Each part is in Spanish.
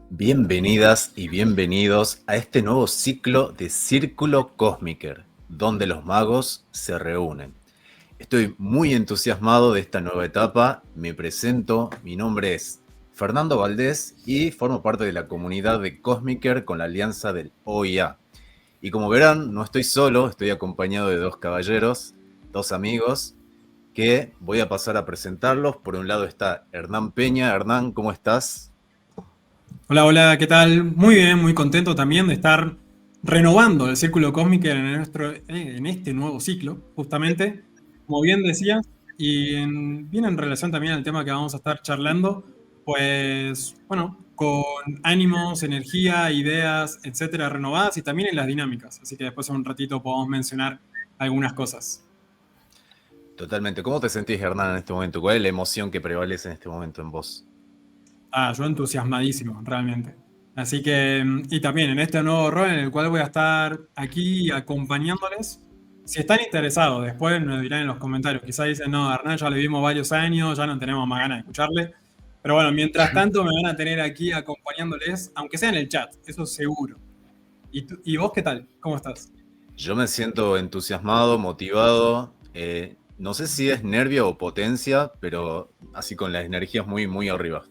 Bienvenidas y bienvenidos a este nuevo ciclo de Círculo Cósmiker, donde los magos se reúnen. Estoy muy entusiasmado de esta nueva etapa. Me presento, mi nombre es Fernando Valdés y formo parte de la comunidad de Cósmiker con la alianza del OIA. Y como verán, no estoy solo, estoy acompañado de dos caballeros, dos amigos, que voy a pasar a presentarlos. Por un lado está Hernán Peña. Hernán, ¿cómo estás? Hola, hola, ¿qué tal? Muy bien, muy contento también de estar renovando el Círculo Cósmico en este nuevo ciclo, justamente, como bien decías, bien en relación también al tema que vamos a estar charlando, pues, bueno, con ánimos, energía, ideas, etcétera, renovadas y también en las dinámicas. Así que después en un ratito podemos mencionar algunas cosas. Totalmente. ¿Cómo te sentís, Hernán, en este momento? ¿Cuál es la emoción que prevalece en este momento en vos? Yo entusiasmadísimo, realmente. Así que, y también en este nuevo rol en el cual voy a estar aquí acompañándoles, si están interesados, después nos dirán en los comentarios, quizá dicen, no, a Hernán ya le vimos varios años, ya no tenemos más ganas de escucharle, pero bueno, mientras tanto me van a tener aquí acompañándoles, aunque sea en el chat, eso seguro. ¿Y vos qué tal? ¿Cómo estás? Yo me siento entusiasmado, motivado. No sé si es nervio o potencia, pero así con las energías muy, muy arriba.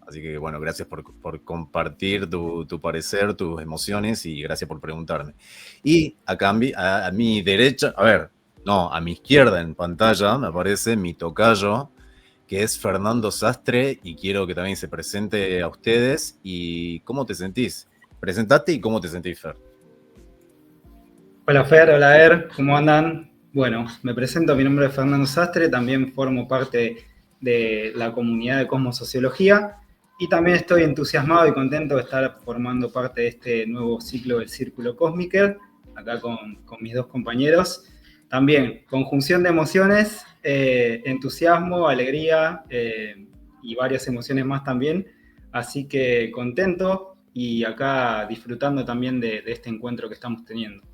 Así que bueno, gracias por compartir tu parecer, tus emociones y gracias por preguntarme. Y a mi derecha, a mi izquierda en pantalla me aparece mi tocayo, que es Fernando Sastre, y quiero que también se presente a ustedes. ¿Y cómo te sentís? Presentate y cómo te sentís, Fer. Hola Fer, hola Er, ¿cómo andan? Bueno, me presento, mi nombre es Fernando Sastre, también formo parte de la comunidad de Cosmosociología y también estoy entusiasmado y contento de estar formando parte de este nuevo ciclo del Círculo Cósmiker, acá con mis dos compañeros. También, conjunción de emociones, entusiasmo, alegría y varias emociones más también, así que contento y acá disfrutando también de este encuentro que estamos teniendo.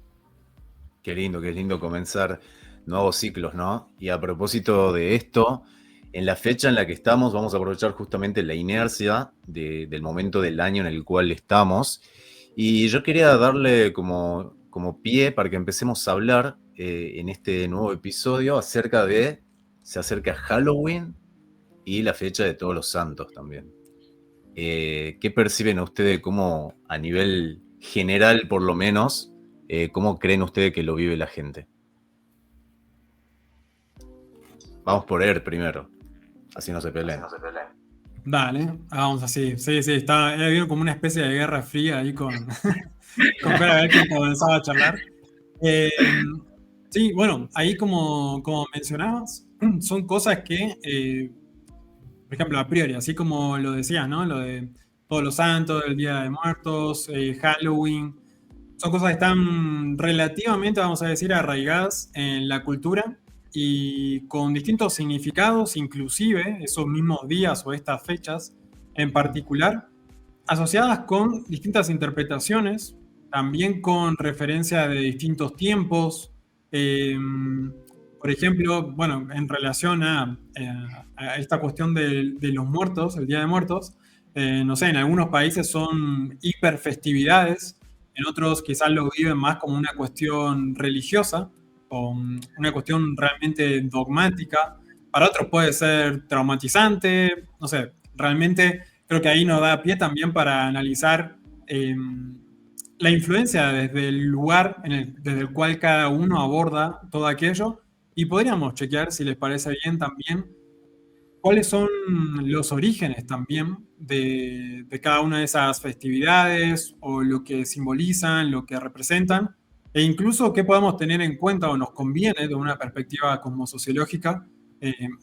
Qué lindo comenzar nuevos ciclos, ¿no? Y a propósito de esto, en la fecha en la que estamos, vamos a aprovechar justamente la inercia del momento del año en el cual estamos. Y yo quería darle como pie para que empecemos a hablar en este nuevo episodio se acerca Halloween y la fecha de Todos los Santos también. ¿Qué perciben ustedes como a nivel general, por lo menos, cómo creen ustedes que lo vive la gente? Vamos por Er primero, así no se peleen. Dale, hagamos así. Sí, está habido como una especie de guerra fría ahí con Fer a ver quién comenzaba a charlar. Sí, bueno, ahí como mencionabas, son cosas que, por ejemplo, a priori, así como lo decías, ¿no? Lo de Todos los Santos, el Día de Muertos, Halloween, son cosas que están relativamente, vamos a decir, arraigadas en la cultura y con distintos significados, inclusive esos mismos días o estas fechas en particular, asociadas con distintas interpretaciones, también con referencia de distintos tiempos. eh, por ejemplo, bueno, en relación a esta cuestión de los muertos, el Día de Muertos, no sé, en algunos países son hiperfestividades, en otros quizás lo viven más como una cuestión religiosa o una cuestión realmente dogmática. Para otros puede ser traumatizante, no sé, realmente creo que ahí nos da pie también para analizar la influencia desde el lugar desde el cual cada uno aborda todo aquello y podríamos chequear, si les parece bien también, cuáles son los orígenes también de cada una de esas festividades o lo que simbolizan, lo que representan e incluso qué podemos tener en cuenta o nos conviene de una perspectiva cosmosociológica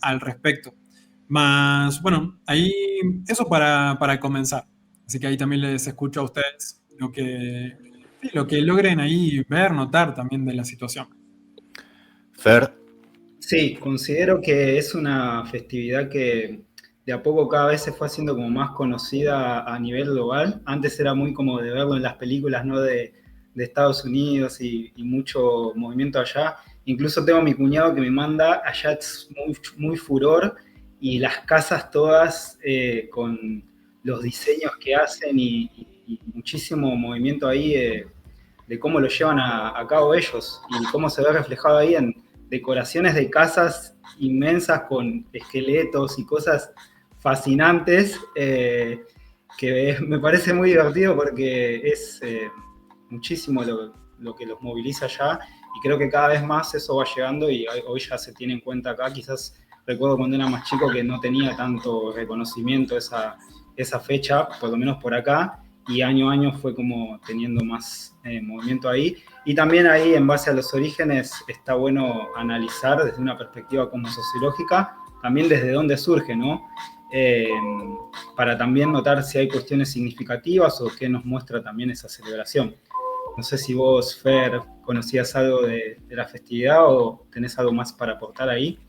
al respecto. Más, bueno, ahí eso para comenzar. Así que ahí también les escucho a ustedes lo que logren ahí ver, notar también de la situación. Fer, Sí, considero que es una festividad que de a poco cada vez se fue haciendo como más conocida a nivel global. Antes era muy como de verlo en las películas, ¿no? De Estados Unidos y mucho movimiento allá. Incluso tengo mi cuñado que me manda, allá es muy, muy furor y las casas todas con los diseños que hacen y muchísimo movimiento ahí de cómo lo llevan a cabo ellos y cómo se ve reflejado ahí en decoraciones de casas inmensas con esqueletos y cosas fascinantes, que me parece muy divertido porque es muchísimo lo que los moviliza allá y creo que cada vez más eso va llegando y hoy ya se tiene en cuenta acá. Quizás recuerdo cuando era más chico que no tenía tanto reconocimiento esa fecha, por lo menos por acá, y año a año fue como teniendo más movimiento ahí. Y también ahí, en base a los orígenes, está bueno analizar desde una perspectiva como sociológica, también desde dónde surge, ¿no? Eh, para también notar si hay cuestiones significativas o qué nos muestra también esa celebración. No sé si vos, Fer, conocías algo de la festividad o tenés algo más para aportar ahí.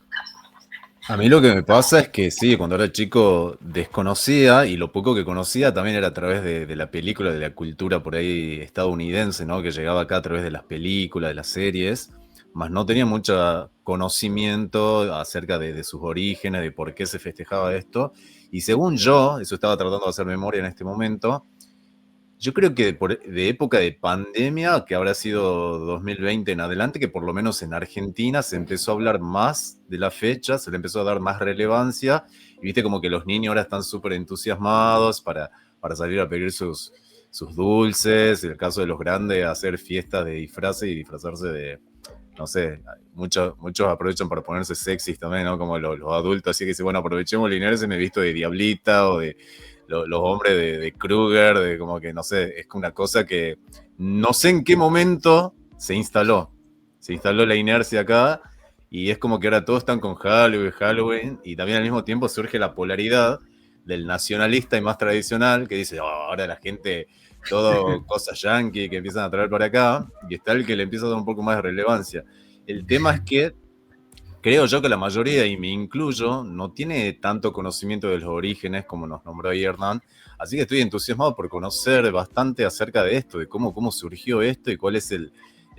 a mí lo que me pasa es que sí, cuando era chico desconocía y lo poco que conocía también era a través de la película, de la cultura por ahí estadounidense, ¿no? Que llegaba acá a través de las películas, de las series, más no tenía mucho conocimiento acerca de sus orígenes, de por qué se festejaba esto. Y según yo, eso estaba tratando de hacer memoria en este momento, yo creo que de época de pandemia, que habrá sido 2020 en adelante, que por lo menos en Argentina se empezó a hablar más de la fecha, se le empezó a dar más relevancia, y viste como que los niños ahora están súper entusiasmados para salir a pedir sus dulces, en el caso de los grandes, hacer fiestas de disfraces y disfrazarse de, no sé, muchos aprovechan para ponerse sexys también, ¿no? Como los adultos, así que dicen, bueno, aprovechemos el dinero, se me he visto de Diablita o de los hombres de Kruger, de como que, no sé, es una cosa que no sé en qué momento se instaló. Se instaló la inercia acá y es como que ahora todos están con Halloween, y también al mismo tiempo surge la polaridad del nacionalista y más tradicional que dice, oh, ahora la gente, todo cosas yankee que empiezan a traer para acá, y está el que le empieza a dar un poco más de relevancia. El tema es que creo yo que la mayoría, y me incluyo, no tiene tanto conocimiento de los orígenes como nos nombró ahí Hernán, así que estoy entusiasmado por conocer bastante acerca de esto, de cómo surgió esto y cuál es el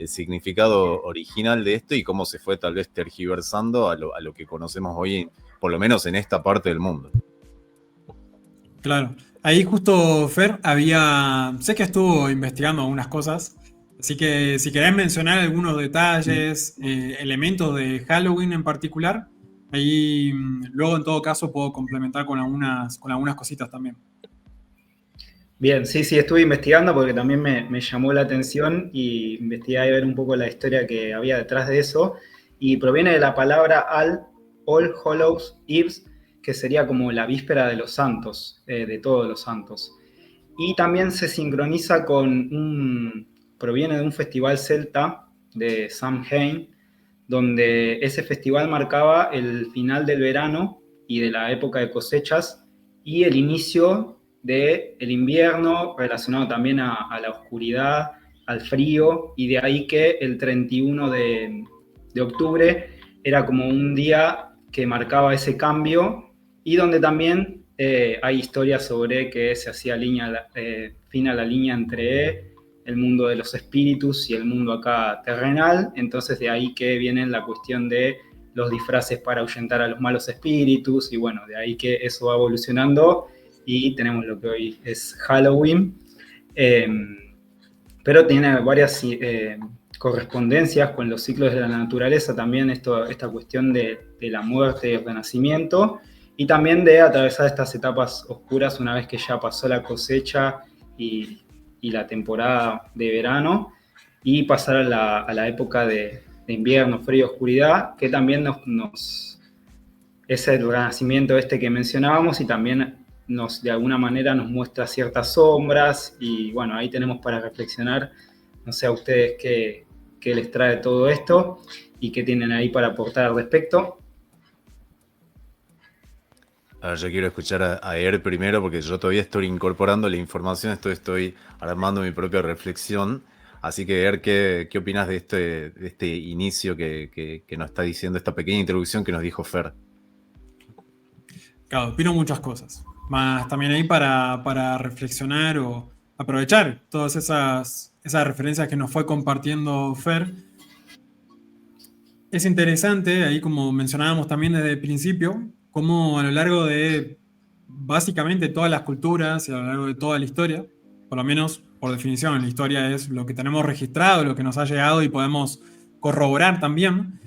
significado original de esto y cómo se fue tal vez tergiversando a lo que conocemos hoy, por lo menos en esta parte del mundo. Claro. Ahí justo Fer sé que estuvo investigando algunas cosas, así que si querés mencionar algunos detalles, elementos de Halloween en particular, ahí luego en todo caso puedo complementar con algunas cositas también. Bien, sí, sí, estuve investigando porque también me llamó la atención y investigué a ver un poco la historia que había detrás de eso. Y proviene de la palabra All Hallows Eve, que sería como la víspera de los santos, de todos los santos. Y también se sincroniza proviene de un festival celta de Samhain, donde ese festival marcaba el final del verano y de la época de cosechas y el inicio del invierno, relacionado también a la oscuridad, al frío, y de ahí que el 31 de octubre era como un día que marcaba ese cambio y donde también hay historias sobre que se hacía fin a la línea entre el mundo de los espíritus y el mundo acá terrenal, entonces de ahí que viene la cuestión de los disfraces para ahuyentar a los malos espíritus, y bueno, de ahí que eso va evolucionando y tenemos lo que hoy es Halloween, eh, pero tiene varias correspondencias con los ciclos de la naturaleza, también esta cuestión de la muerte y el renacimiento, y también de atravesar estas etapas oscuras una vez que ya pasó la cosecha y la temporada de verano, y pasar a la época de invierno, frío, oscuridad, que también es el renacimiento este que mencionábamos y también de alguna manera nos muestra ciertas sombras y bueno, ahí tenemos para reflexionar, no sé a ustedes qué les trae todo esto y qué tienen ahí para aportar al respecto. A ver, yo quiero escuchar a Er primero porque yo todavía estoy incorporando la información, estoy armando mi propia reflexión. Así que, Er, ¿qué opinas de este inicio que nos está diciendo, esta pequeña introducción que nos dijo Fer? Claro, opino muchas cosas. Más también ahí para reflexionar o aprovechar todas esas referencias que nos fue compartiendo Fer. Es interesante, ahí como mencionábamos también desde el principio, cómo a lo largo de básicamente todas las culturas y a lo largo de toda la historia, por lo menos por definición, la historia es lo que tenemos registrado, lo que nos ha llegado y podemos corroborar también.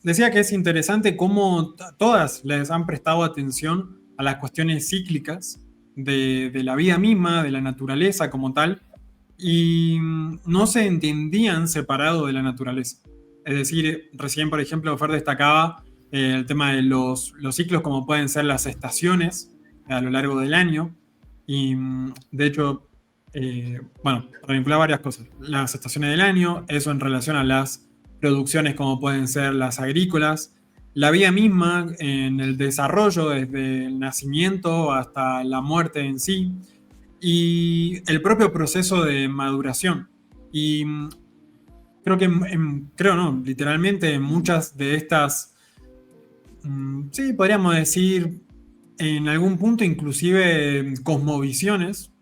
Decía que es interesante cómo todas les han prestado atención a las cuestiones cíclicas de la vida misma, de la naturaleza como tal, y no se entendían separado de la naturaleza. Es decir, recién, por ejemplo, Fer destacaba el tema de los ciclos como pueden ser las estaciones a lo largo del año. Y de hecho, bueno, para vincular varias cosas. Las estaciones del año, eso en relación a las producciones como pueden ser las agrícolas, la vida misma en el desarrollo desde el nacimiento hasta la muerte en sí, y el propio proceso de maduración. Y creo que, creo no, literalmente en muchas de estas, sí, podríamos decir, en algún punto inclusive cosmovisiones,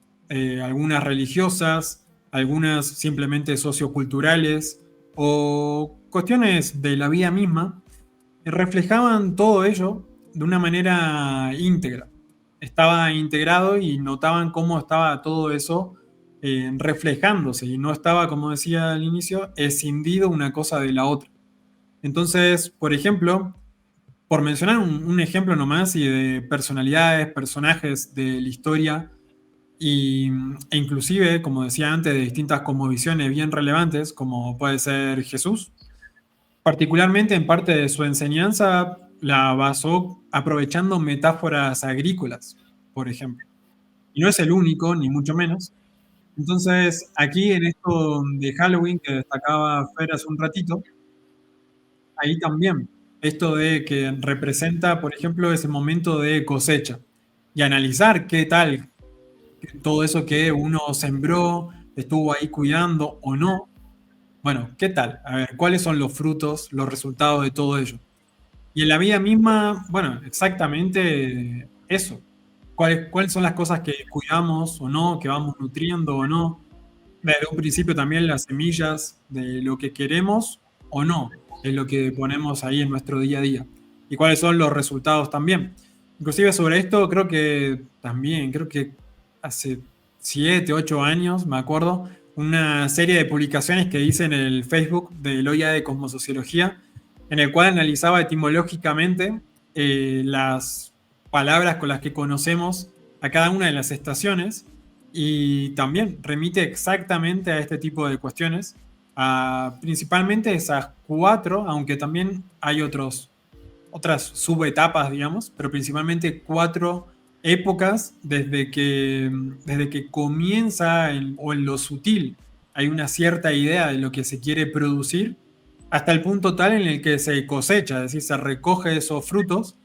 algunas religiosas, algunas simplemente socioculturales o cuestiones de la vida misma, reflejaban todo ello de una manera íntegra. Estaba integrado y notaban cómo estaba todo eso reflejándose y no estaba, como decía al inicio, escindido una cosa de la otra. Entonces, por ejemplo, por mencionar un ejemplo nomás y de personalidades, personajes de la historia e inclusive, como decía antes, de distintas cosmovisiones bien relevantes, como puede ser Jesús, particularmente en parte de su enseñanza la basó aprovechando metáforas agrícolas, por ejemplo. Y no es el único, ni mucho menos. Entonces, aquí en esto de Halloween que destacaba Fer hace un ratito, ahí también, esto de que representa, por ejemplo, ese momento de cosecha y analizar qué tal todo eso que uno sembró, estuvo ahí cuidando o no. Bueno, ¿qué tal? A ver, ¿cuáles son los frutos, los resultados de todo ello? Y en la vida misma, bueno, exactamente eso. ¿Cuáles son las cosas que cuidamos o no, que vamos nutriendo o no? Desde un principio también las semillas de lo que queremos o no, es lo que ponemos ahí en nuestro día a día. Y cuáles son los resultados también. Inclusive sobre esto creo que también, creo que hace 7, 8 años, me acuerdo, una serie de publicaciones que hice en el Facebook de Loya de Cosmosociología, en el cual analizaba etimológicamente las palabras con las que conocemos a cada una de las estaciones y también remite exactamente a este tipo de cuestiones, principalmente esas 4, aunque también hay otras subetapas, digamos, pero principalmente 4 épocas desde que comienza o en lo sutil hay una cierta idea de lo que se quiere producir, hasta el punto tal en el que se cosecha, es decir, se recoge esos frutos.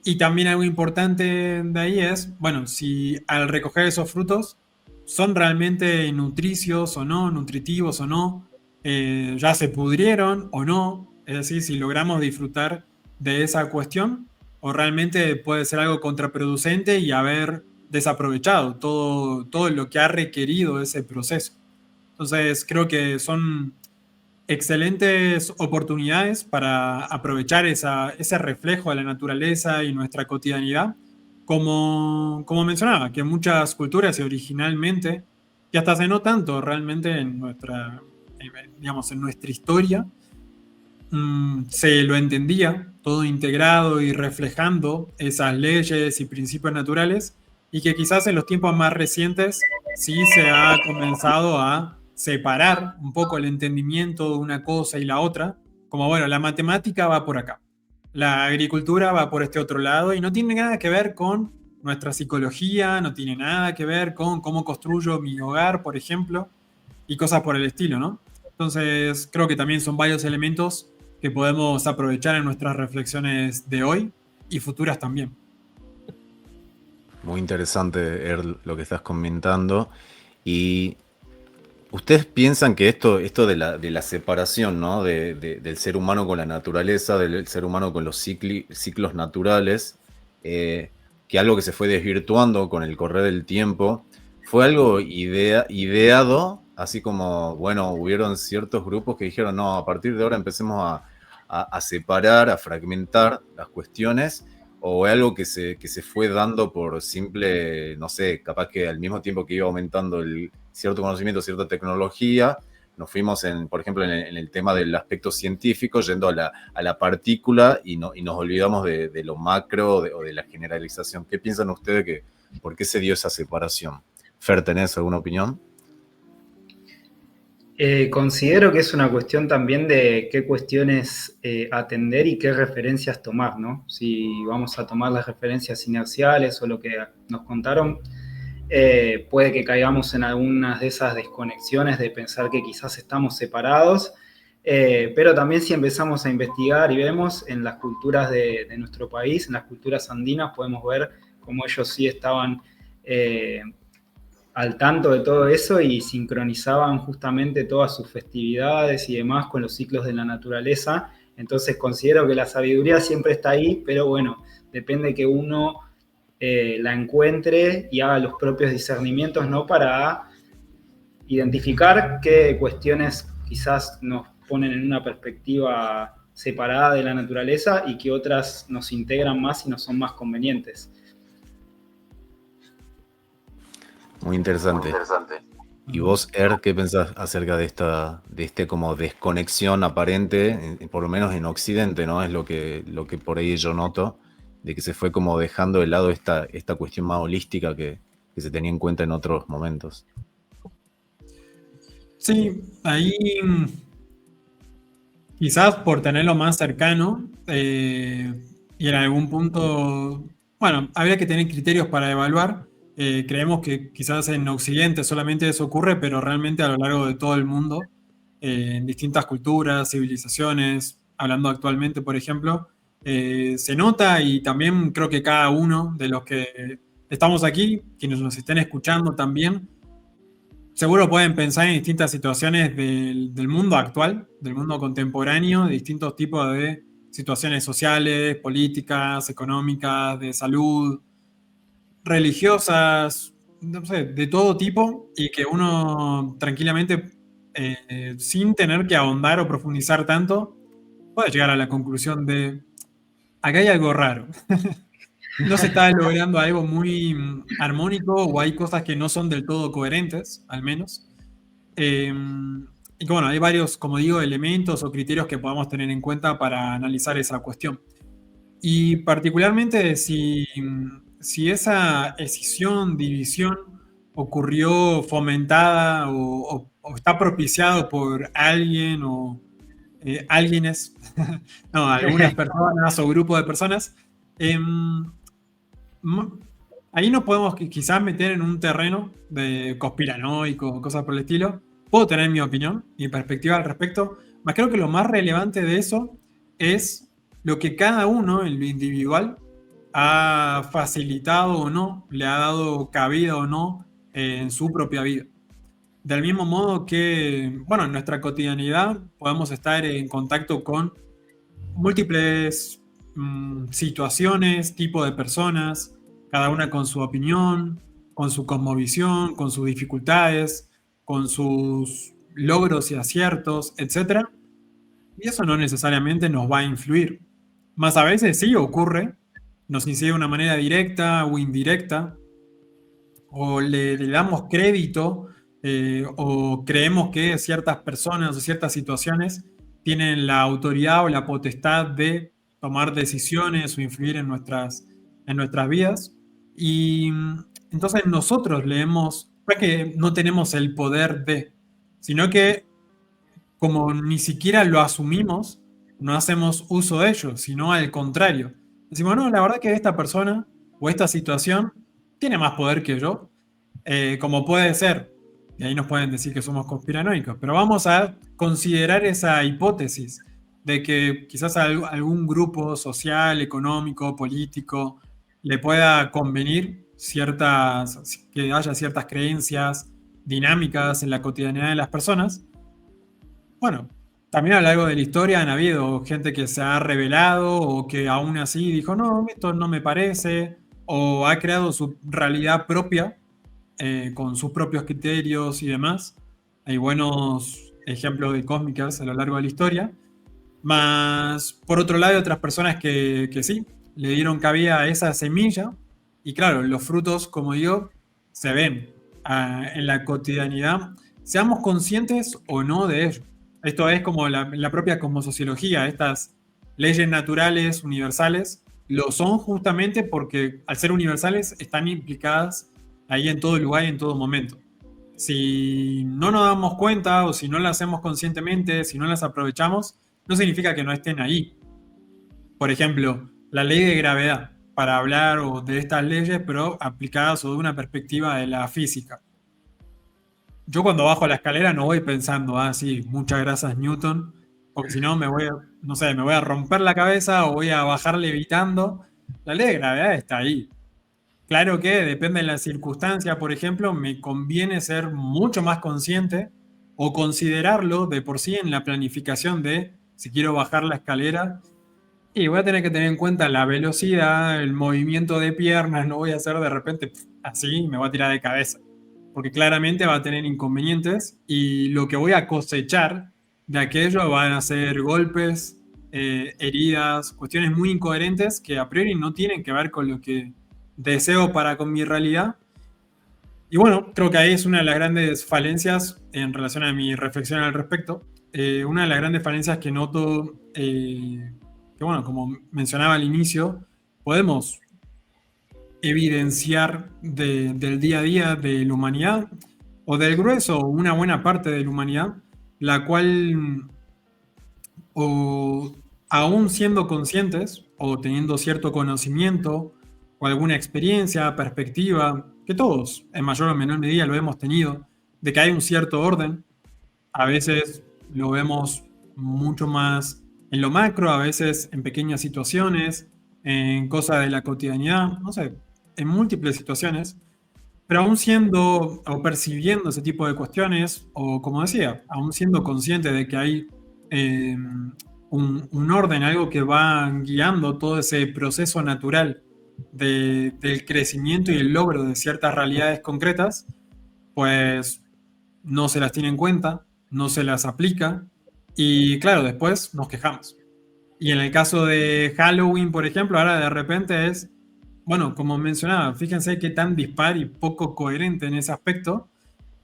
Y también algo importante de ahí es, bueno, si al recoger esos frutos son realmente nutricios o no, nutritivos o no, ya se pudrieron o no, es decir, si logramos disfrutar de esa cuestión o realmente puede ser algo contraproducente y haber desaprovechado todo lo que ha requerido ese proceso. Entonces creo que son excelentes oportunidades para aprovechar ese reflejo de la naturaleza y nuestra cotidianidad, como mencionaba, que muchas culturas y originalmente, que hasta se no tanto realmente digamos, en nuestra historia, se lo entendía todo integrado y reflejando esas leyes y principios naturales, y que quizás en los tiempos más recientes sí se ha comenzado a separar un poco el entendimiento de una cosa y la otra, como bueno, la matemática va por acá, la agricultura va por este otro lado y no tiene nada que ver con nuestra psicología, no tiene nada que ver con cómo construyo mi hogar, por ejemplo, y cosas por el estilo, ¿no? Entonces, creo que también son varios elementos que podemos aprovechar en nuestras reflexiones de hoy y futuras también. Muy interesante, Er, lo que estás comentando. Y ¿Ustedes piensan que esto de la separación, ¿no? Del ser humano con la naturaleza, del ser humano con los ciclos naturales, eh, que algo que se fue desvirtuando con el correr del tiempo, fue algo ideado, así como, bueno, hubieron ciertos grupos que dijeron, no, a partir de ahora empecemos a separar, a fragmentar las cuestiones, o es algo que se fue dando por simple, no sé, capaz que al mismo tiempo que iba aumentando cierto conocimiento, cierta tecnología, nos fuimos, por ejemplo, en el tema del aspecto científico, yendo a la partícula y nos olvidamos de lo macro o de la generalización. ¿Qué piensan ustedes por qué se dio esa separación? Fer, ¿tenés alguna opinión? Considero que es una cuestión también de qué cuestiones atender y qué referencias tomar, ¿no? Si vamos a tomar las referencias inerciales o lo que nos contaron, puede que caigamos en algunas de esas desconexiones de pensar que quizás estamos separados, pero también si empezamos a investigar y vemos en las culturas de nuestro país, en las culturas andinas, podemos ver cómo ellos sí estaban al tanto de todo eso y sincronizaban justamente todas sus festividades y demás con los ciclos de la naturaleza. Entonces considero que la sabiduría siempre está ahí, pero bueno, depende que uno la encuentre y haga los propios discernimientos, ¿no? Para identificar qué cuestiones quizás nos ponen en una perspectiva separada de la naturaleza y qué otras nos integran más y nos son más convenientes. Muy interesante. ¿Y vos, qué pensás acerca de este como desconexión aparente, por lo menos en Occidente, ¿no? Es lo que por ahí yo noto, de que se fue como dejando de lado esta cuestión más holística que se tenía en cuenta en otros momentos. Sí, ahí quizás por tenerlo más cercano y en algún punto, bueno, habría que tener criterios para evaluar. Creemos que quizás en Occidente solamente eso ocurre, pero realmente a lo largo de todo el mundo, en distintas culturas, civilizaciones, hablando actualmente, por ejemplo, se nota y también creo que cada uno de los que estamos aquí, quienes nos estén escuchando también, seguro pueden pensar en distintas situaciones del mundo actual, del mundo contemporáneo, de distintos tipos de situaciones sociales, políticas, económicas, de salud, religiosas, no sé, de todo tipo, y que uno tranquilamente, sin tener que ahondar o profundizar tanto, puede llegar a la conclusión de, acá hay algo raro. No se está logrando algo muy armónico o hay cosas que no son del todo coherentes, al menos. Y que bueno, hay varios, como digo, elementos o criterios que podamos tener en cuenta para analizar esa cuestión. Y particularmente si esa escisión, división ocurrió fomentada o está propiciado por alguien o alguienes, no, algunas personas o grupos de personas, ahí nos podemos quizás meter en un terreno de conspiranoico, cosas por el estilo. Puedo tener mi opinión, mi perspectiva al respecto, mas creo que lo más relevante de eso es lo que cada uno en lo individual ha facilitado o no, le ha dado cabida o no en su propia vida. Del mismo modo que, bueno, en nuestra cotidianidad podemos estar en contacto con múltiples situaciones, tipo de personas, cada una con su opinión, con su cosmovisión, con sus dificultades, con sus logros y aciertos, etc. Y eso no necesariamente nos va a influir. Más a veces sí ocurre, nos incide de una manera directa o indirecta, o le damos crédito o creemos que ciertas personas o ciertas situaciones tienen la autoridad o la potestad de tomar decisiones o influir en nuestras vidas. Y entonces nosotros leemos, no es que no tenemos el poder de, sino que como ni siquiera lo asumimos, no hacemos uso de ello, sino al contrario. Decimos, no, la verdad que esta persona o esta situación tiene más poder que yo, como puede ser, y ahí nos pueden decir que somos conspiranoicos, pero vamos a considerar esa hipótesis de que quizás a algún grupo social, económico, político, le pueda convenir que haya ciertas creencias dinámicas en la cotidianidad de las personas. Bueno, también a lo largo de la historia han habido gente que se ha rebelado o que aún así dijo, no, esto no me parece, o ha creado su realidad propia con sus propios criterios y demás. Hay buenos ejemplos de cósmicas a lo largo de la historia. Más, por otro lado, hay otras personas que sí, le dieron cabida a esa semilla. Y claro, los frutos, como digo, se ven en la cotidianidad, seamos conscientes o no de ello. Esto es como la propia cosmosociología, estas leyes naturales universales, lo son justamente porque al ser universales están implicadas ahí en todo lugar y en todo momento. Si no nos damos cuenta o si no las hacemos conscientemente, si no las aprovechamos, no significa que no estén ahí. Por ejemplo, la ley de gravedad, para hablar de estas leyes, pero aplicadas o de una perspectiva de la física. Yo cuando bajo la escalera no voy pensando, sí, muchas gracias Newton, porque si no me voy a, no sé, me voy a romper la cabeza o voy a bajar levitando. La ley de gravedad está ahí. Claro que depende de la circunstancia, por ejemplo, me conviene ser mucho más consciente o considerarlo de por sí en la planificación de si quiero bajar la escalera. Y voy a tener que tener en cuenta la velocidad, el movimiento de piernas, no voy a hacer de repente así y me voy a tirar de cabeza. Porque claramente va a tener inconvenientes y lo que voy a cosechar de aquello van a ser golpes, heridas, cuestiones muy incoherentes que a priori no tienen que ver con lo que deseo para con mi realidad. Y bueno, creo que ahí es una de las grandes falencias en relación a mi reflexión al respecto. Una de las grandes falencias que noto, que bueno, como mencionaba al inicio, podemos evidenciar del día a día de la humanidad, o del grueso, una buena parte de la humanidad, la cual, o aún siendo conscientes, o teniendo cierto conocimiento, o alguna experiencia, perspectiva, que todos, en mayor o menor medida, lo hemos tenido, de que hay un cierto orden, a veces lo vemos mucho más en lo macro, a veces en pequeñas situaciones, en cosas de la cotidianidad, no sé, en múltiples situaciones, pero aún siendo o percibiendo ese tipo de cuestiones, o como decía, aún siendo consciente de que hay un orden, algo que va guiando todo ese proceso natural del crecimiento y el logro de ciertas realidades concretas, pues no se las tiene en cuenta, no se las aplica y claro, después nos quejamos. Y en el caso de Halloween, por ejemplo, ahora de repente es, bueno, como mencionaba, fíjense qué tan dispar y poco coherente en ese aspecto.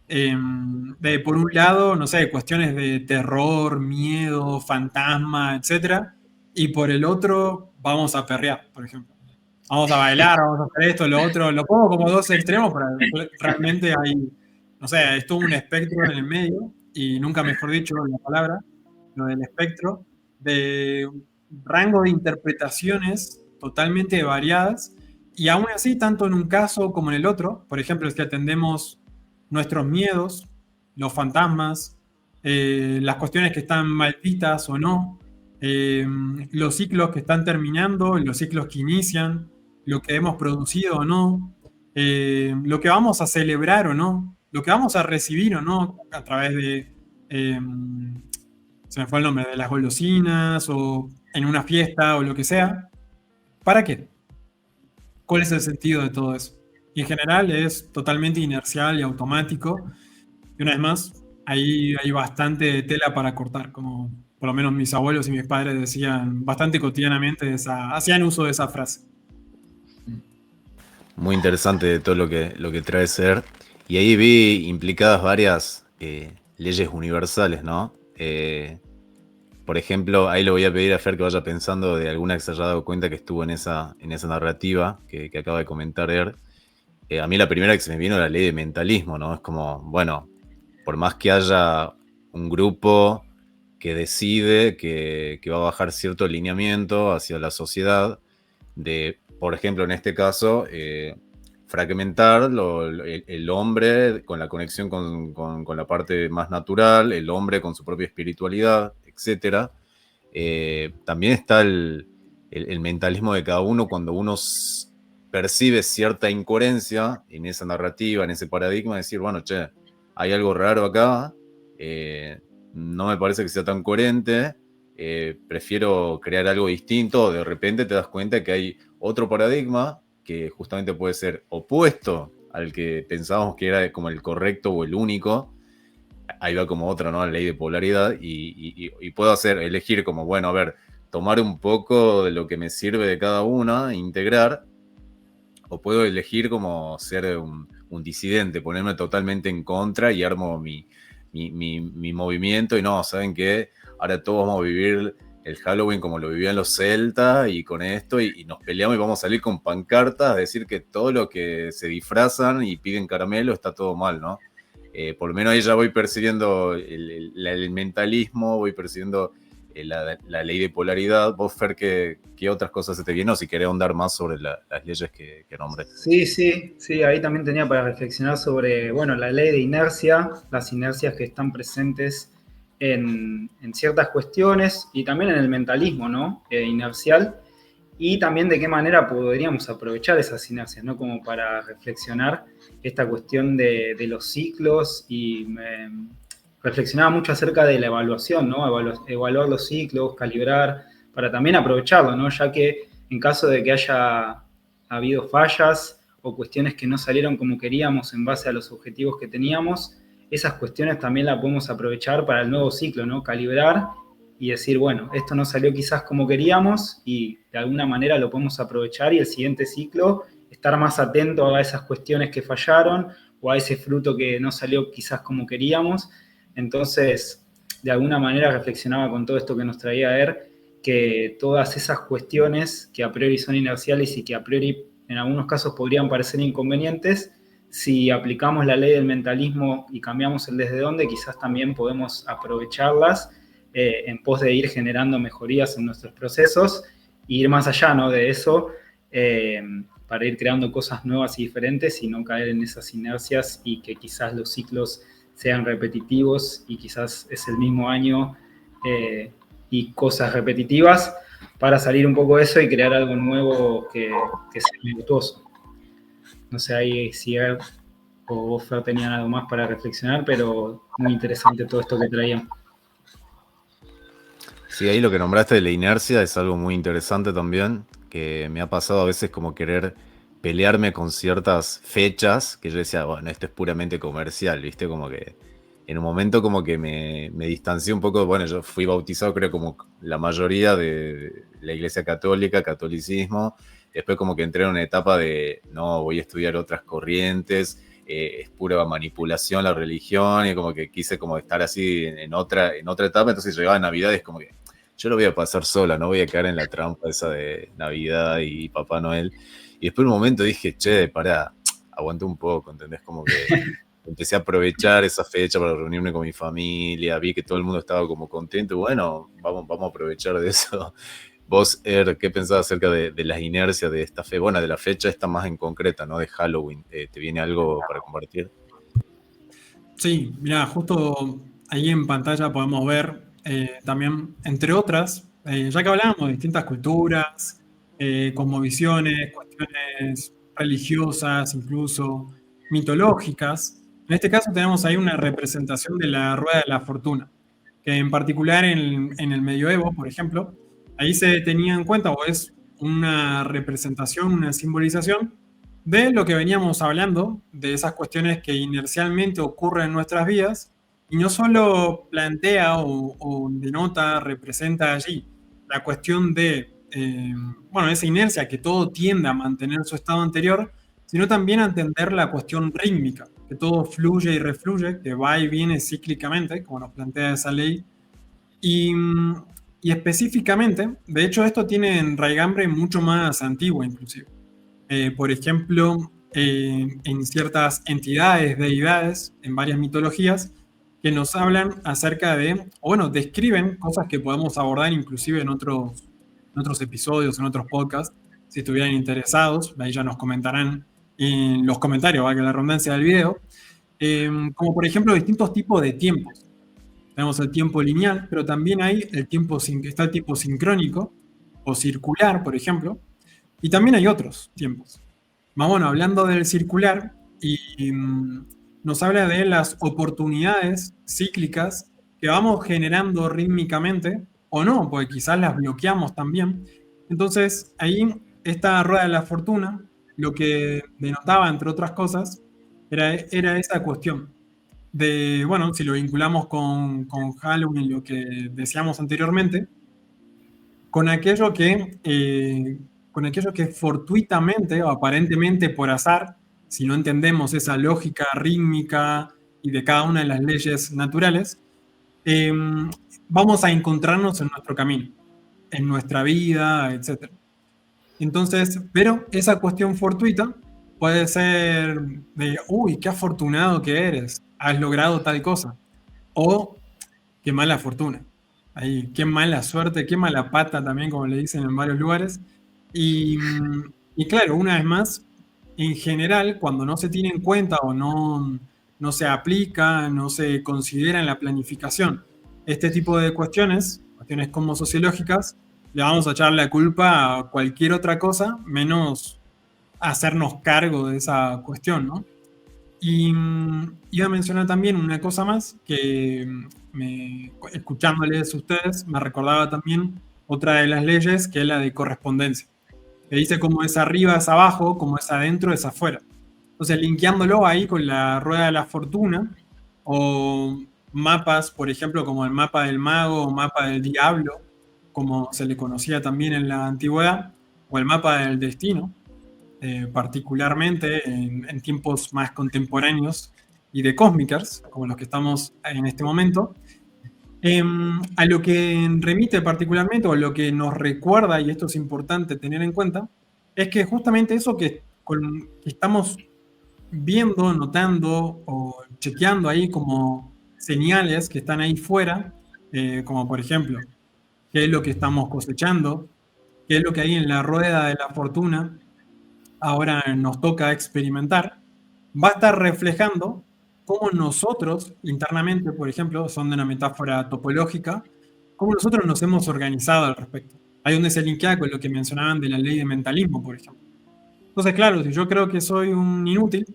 Por un lado, no sé, cuestiones de terror, miedo, fantasma, etcétera, y por el otro, vamos a perrear, por ejemplo. Vamos a bailar, vamos a hacer esto, lo otro. Lo pongo como dos extremos, pero realmente hay, no sé, es todo un espectro en el medio, y nunca mejor dicho la palabra, lo del espectro, de rango de interpretaciones totalmente variadas, y aún así, tanto en un caso como en el otro, por ejemplo, es que atendemos nuestros miedos, los fantasmas, las cuestiones que están mal vistas o no, los ciclos que están terminando, los ciclos que inician, lo que hemos producido o no, lo que vamos a celebrar o no, lo que vamos a recibir o no a través de, se me fue el nombre, de las golosinas o en una fiesta o lo que sea. ¿Para qué? ¿Cuál es el sentido de todo eso? Y en general es totalmente inercial y automático. Y una vez más, ahí hay bastante tela para cortar, como por lo menos mis abuelos y mis padres decían bastante cotidianamente, hacían uso de esa frase. Muy interesante todo lo que trae Ser. Y ahí vi implicadas varias leyes universales, ¿no? Por ejemplo, ahí le voy a pedir a Fer que vaya pensando de alguna que se haya dado cuenta que estuvo en esa narrativa que acaba de comentar Er. A mí la primera que se me vino era la ley de mentalismo, ¿no? Es como, bueno, por más que haya un grupo que decide que va a bajar cierto lineamiento hacia la sociedad, de, por ejemplo, en este caso, fragmentar el hombre con la conexión con la parte más natural, el hombre con su propia espiritualidad, etc. También está el mentalismo de cada uno cuando uno percibe cierta incoherencia en esa narrativa, en ese paradigma, decir, bueno, che, hay algo raro acá, no me parece que sea tan coherente, prefiero crear algo distinto. De repente te das cuenta que hay otro paradigma que justamente puede ser opuesto al que pensábamos que era como el correcto o el único. Ahí va como otra, ¿no? La ley de polaridad y puedo elegir como, bueno, a ver, tomar un poco de lo que me sirve de cada una, integrar, o puedo elegir como ser un disidente, ponerme totalmente en contra y armo mi movimiento y no, ¿saben qué? Ahora todos vamos a vivir el Halloween como lo vivían los celtas y con esto y nos peleamos y vamos a salir con pancartas a decir que todo lo que se disfrazan y piden caramelo está todo mal, ¿no? Por lo menos ahí ya voy percibiendo el mentalismo, voy percibiendo la ley de polaridad. Vos, Fer, ¿qué otras cosas se te vienen? O si querés ahondar más sobre las leyes que nombré. Sí, ahí también tenía para reflexionar sobre, bueno, la ley de inercia, las inercias que están presentes en ciertas cuestiones y también en el mentalismo, ¿no? Inercial, y también de qué manera podríamos aprovechar esas inercias, ¿no? Como para reflexionar esta cuestión de los ciclos y reflexionaba mucho acerca de la evaluación, ¿no? Evaluar los ciclos, calibrar, para también aprovecharlo, ¿no? Ya que en caso de que haya habido fallas o cuestiones que no salieron como queríamos en base a los objetivos que teníamos, esas cuestiones también las podemos aprovechar para el nuevo ciclo, ¿no? Calibrar y decir, bueno, esto no salió quizás como queríamos y de alguna manera lo podemos aprovechar y el siguiente ciclo estar más atento a esas cuestiones que fallaron o a ese fruto que no salió quizás como queríamos. Entonces, de alguna manera reflexionaba con todo esto que nos traía Er, que todas esas cuestiones que a priori son inerciales y que a priori en algunos casos podrían parecer inconvenientes, si aplicamos la ley del mentalismo y cambiamos el desde dónde, quizás también podemos aprovecharlas en pos de ir generando mejorías en nuestros procesos e ir más allá, ¿no? De eso, para ir creando cosas nuevas y diferentes y no caer en esas inercias y que quizás los ciclos sean repetitivos y quizás es el mismo año y cosas repetitivas, para salir un poco de eso y crear algo nuevo que sea virtuoso. No sé ahí si Er o vos, Fer, tenían algo más para reflexionar, pero muy interesante todo esto que traían. Sí, ahí lo que nombraste de la inercia es algo muy interesante también, que me ha pasado a veces como querer pelearme con ciertas fechas, que yo decía, bueno, esto es puramente comercial, ¿viste? Como que en un momento como que me distancié un poco, bueno, yo fui bautizado creo como la mayoría de la Iglesia Católica, catolicismo, después como que entré en una etapa de, no, voy a estudiar otras corrientes, es pura manipulación la religión, y como que quise como estar así en otra etapa, entonces llegaba Navidades como que yo lo voy a pasar sola, no voy a caer en la trampa esa de Navidad y Papá Noel. Y después en un momento dije, che, pará, aguanté un poco, ¿entendés? Como que empecé a aprovechar esa fecha para reunirme con mi familia, vi que todo el mundo estaba como contento, bueno, vamos a aprovechar de eso. Vos, Er, ¿qué pensás acerca de las inercias de esta fe? Bueno, de la fecha esta más en concreta, ¿no? De Halloween. ¿Te viene algo para compartir? Sí, mira, justo ahí en pantalla podemos ver también, entre otras, ya que hablábamos de distintas culturas, cosmovisiones, cuestiones religiosas, incluso mitológicas. En este caso tenemos ahí una representación de la rueda de la fortuna, que en particular en el medioevo, por ejemplo, ahí se tenía en cuenta, o es una representación, una simbolización de lo que veníamos hablando, de esas cuestiones que inercialmente ocurren en nuestras vidas, y no solo plantea o denota, representa allí la cuestión de, bueno, esa inercia que todo tiende a mantener su estado anterior, sino también a entender la cuestión rítmica, que todo fluye y refluye, que va y viene cíclicamente, como nos plantea esa ley, y, y específicamente, de hecho, esto tiene en raigambre mucho más antiguo inclusive. Por ejemplo, en ciertas entidades, deidades, en varias mitologías, que nos hablan acerca de, o bueno, describen cosas que podemos abordar inclusive en otros episodios, en otros podcasts, si estuvieran interesados, ahí ya nos comentarán en los comentarios, valga la redundancia del video, como por ejemplo distintos tipos de tiempos. Tenemos el tiempo lineal, pero también hay está el tiempo sincrónico o circular, por ejemplo, y también hay otros tiempos. Más bueno, hablando del circular, y nos habla de las oportunidades cíclicas que vamos generando rítmicamente, o no, porque quizás las bloqueamos también. Entonces, ahí esta rueda de la fortuna, lo que denotaba, entre otras cosas, era esa cuestión de, bueno, si lo vinculamos con Halloween, lo que decíamos anteriormente, con aquello que fortuitamente o aparentemente por azar, si no entendemos esa lógica rítmica y de cada una de las leyes naturales, eh, vamos a encontrarnos en nuestro camino, en nuestra vida, etc. Entonces, pero esa cuestión fortuita puede ser de, uy, qué afortunado que eres, has logrado tal cosa, o qué mala fortuna. Ahí, qué mala suerte, qué mala pata también, como le dicen en varios lugares. Y, y claro, una vez más, en general, cuando no se tiene en cuenta o no se aplica, no se considera en la planificación este tipo de cuestiones como sociológicas, le vamos a echar la culpa a cualquier otra cosa, menos hacernos cargo de esa cuestión, ¿no? Y iba a mencionar también una cosa más que escuchándoles a ustedes me recordaba también otra de las leyes, que es la de correspondencia, que dice cómo es arriba es abajo, cómo es adentro es afuera. Entonces, linkeándolo ahí con la rueda de la fortuna o mapas, por ejemplo, como el mapa del mago o mapa del diablo, como se le conocía también en la antigüedad, o el mapa del destino, particularmente en tiempos más contemporáneos y de cósmicas, como los que estamos en este momento, a lo que remite particularmente, o lo que nos recuerda, y esto es importante tener en cuenta, es que justamente eso que estamos viendo, notando o chequeando ahí como señales que están ahí fuera, como por ejemplo, qué es lo que estamos cosechando, qué es lo que hay en la rueda de la fortuna, ahora nos toca experimentar, va a estar reflejando cómo nosotros internamente, por ejemplo, son de una metáfora topológica, cómo nosotros nos hemos organizado al respecto. Ahí donde se linkea con lo que mencionaban de la ley de mentalismo, por ejemplo. Entonces, claro, si yo creo que soy un inútil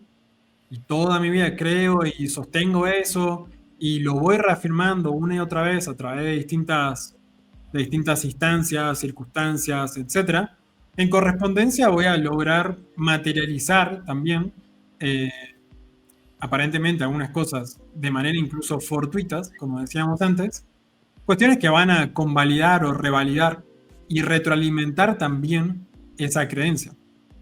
y toda mi vida creo y sostengo eso y lo voy reafirmando una y otra vez a través de distintas instancias, circunstancias, etcétera, en correspondencia voy a lograr materializar también, eh, aparentemente, algunas cosas de manera incluso fortuitas, como decíamos antes, cuestiones que van a convalidar o revalidar y retroalimentar también esa creencia.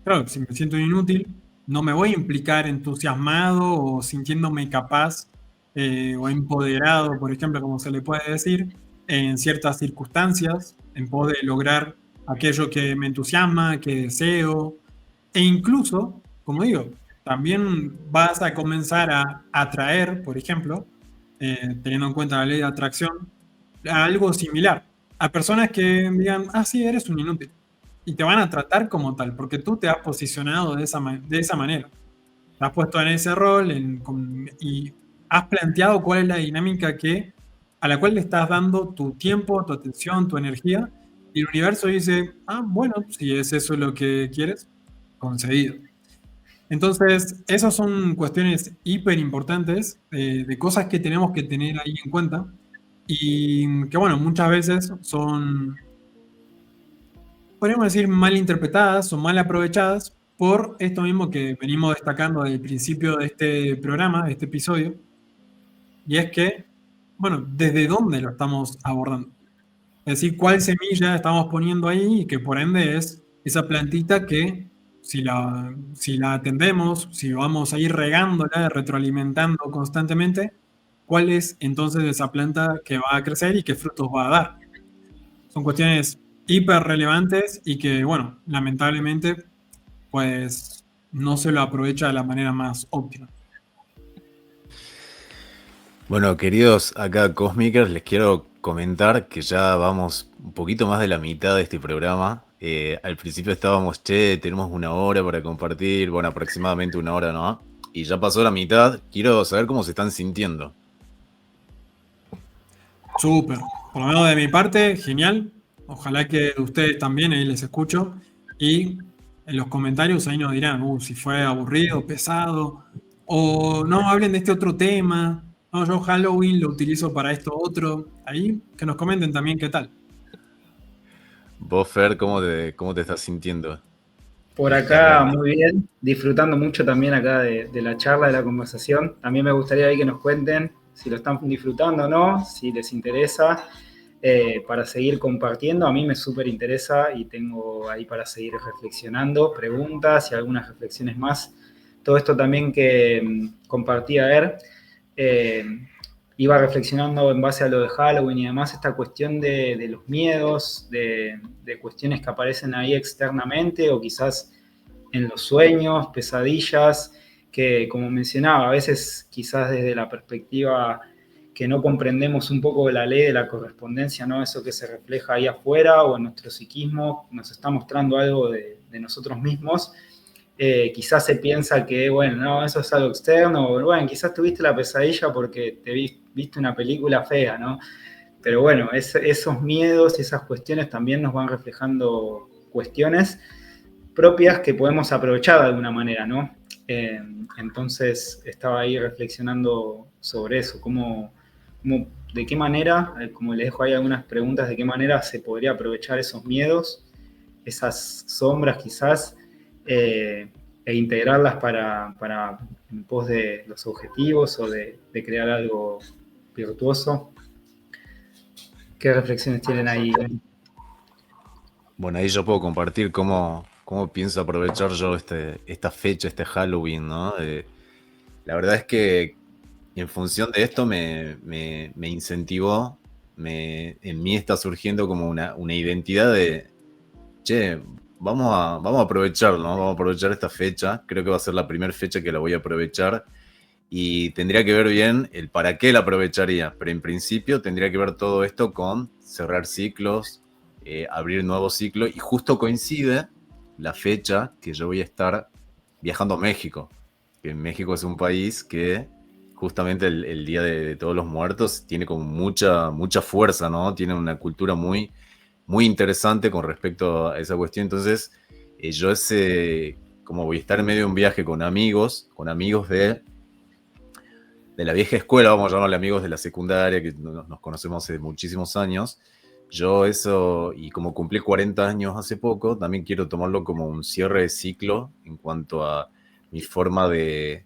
Claro, si me siento inútil, no me voy a implicar entusiasmado o sintiéndome capaz o empoderado, por ejemplo, como se le puede decir, en ciertas circunstancias, en pos de lograr aquello que me entusiasma, que deseo, e incluso, como digo, también vas a comenzar a atraer, por ejemplo, teniendo en cuenta la ley de atracción, a algo similar, a personas que digan, ah, sí, eres un inútil, y te van a tratar como tal, porque tú te has posicionado de esa manera, te has puesto en ese rol y has planteado cuál es la dinámica a la cual le estás dando tu tiempo, tu atención, tu energía, y el universo dice, ah, bueno, si es eso lo que quieres, concedido. Entonces, esas son cuestiones hiper importantes de cosas que tenemos que tener ahí en cuenta y que, bueno, muchas veces son, podríamos decir, mal interpretadas o mal aprovechadas por esto mismo que venimos destacando desde el principio de este programa, de este episodio, y es que, bueno, ¿desde dónde lo estamos abordando? Es decir, cuál semilla estamos poniendo ahí y que por ende es esa plantita que si la atendemos, si vamos a ir regándola, retroalimentando constantemente, ¿cuál es entonces esa planta que va a crecer y qué frutos va a dar? Son cuestiones hiper relevantes y que, bueno, lamentablemente, pues no se lo aprovecha de la manera más óptima. Bueno, queridos acá Cosmikers, les quiero comentar que ya vamos un poquito más de la mitad de este programa. Al principio estábamos, tenemos una hora para compartir, bueno, aproximadamente una hora, ¿no? Y ya pasó la mitad. Quiero saber cómo se están sintiendo. Súper. Por lo menos de mi parte, genial. Ojalá que ustedes también, ahí les escucho. Y en los comentarios ahí nos dirán, si fue aburrido, pesado, O no, hablen de este otro tema. No, yo Halloween lo utilizo para esto otro. Ahí que nos comenten también qué tal. Vos, Fer, ¿cómo te estás sintiendo? Por acá, Realmente. muy bien, disfrutando mucho también acá de la charla, de la conversación. También me gustaría ahí que nos cuenten si lo están disfrutando o no, si les interesa, para seguir compartiendo. A mí me súper interesa y tengo ahí para seguir reflexionando, preguntas y algunas reflexiones más. Todo esto también que compartía Er, eh, iba reflexionando en base a lo de Halloween y demás, esta cuestión de los miedos, de cuestiones que aparecen ahí externamente o quizás en los sueños, pesadillas, que como mencionaba, a veces quizás desde la perspectiva que no comprendemos un poco la ley de la correspondencia, ¿no? Eso que se refleja ahí afuera o en nuestro psiquismo, nos está mostrando algo de nosotros mismos. Quizás se piensa que, bueno, no, eso es algo externo, o bueno, quizás tuviste la pesadilla porque viste una película fea, ¿no? Pero bueno, esos miedos y esas cuestiones también nos van reflejando cuestiones propias que podemos aprovechar de alguna manera, ¿no? Entonces estaba ahí reflexionando sobre eso, de qué manera, como les dejo ahí algunas preguntas, de qué manera se podría aprovechar esos miedos, esas sombras quizás, e integrarlas para en pos de los objetivos o de crear algo virtuoso. ¿Qué reflexiones tienen ahí? Bueno, ahí yo puedo compartir cómo pienso aprovechar yo esta fecha, este Halloween, ¿no? La verdad es que en función de esto me incentivó, en mí está surgiendo como una identidad de, che, vamos a aprovecharlo, ¿no? Vamos a aprovechar esta fecha, creo que va a ser la primera fecha que la voy a aprovechar y tendría que ver bien el para qué la aprovecharía, pero en principio tendría que ver todo esto con cerrar ciclos, abrir nuevos ciclos y justo coincide la fecha que yo voy a estar viajando a México, que México es un país que justamente el Día de Todos los Muertos tiene como mucha fuerza, ¿no? Tiene una cultura muy interesante con respecto a esa cuestión, entonces yo como voy a estar en medio de un viaje con amigos de la vieja escuela, vamos a llamarle amigos de la secundaria, que nos conocemos hace muchísimos años. Yo eso, y como cumplí 40 años hace poco, también quiero tomarlo como un cierre de ciclo en cuanto a mi forma de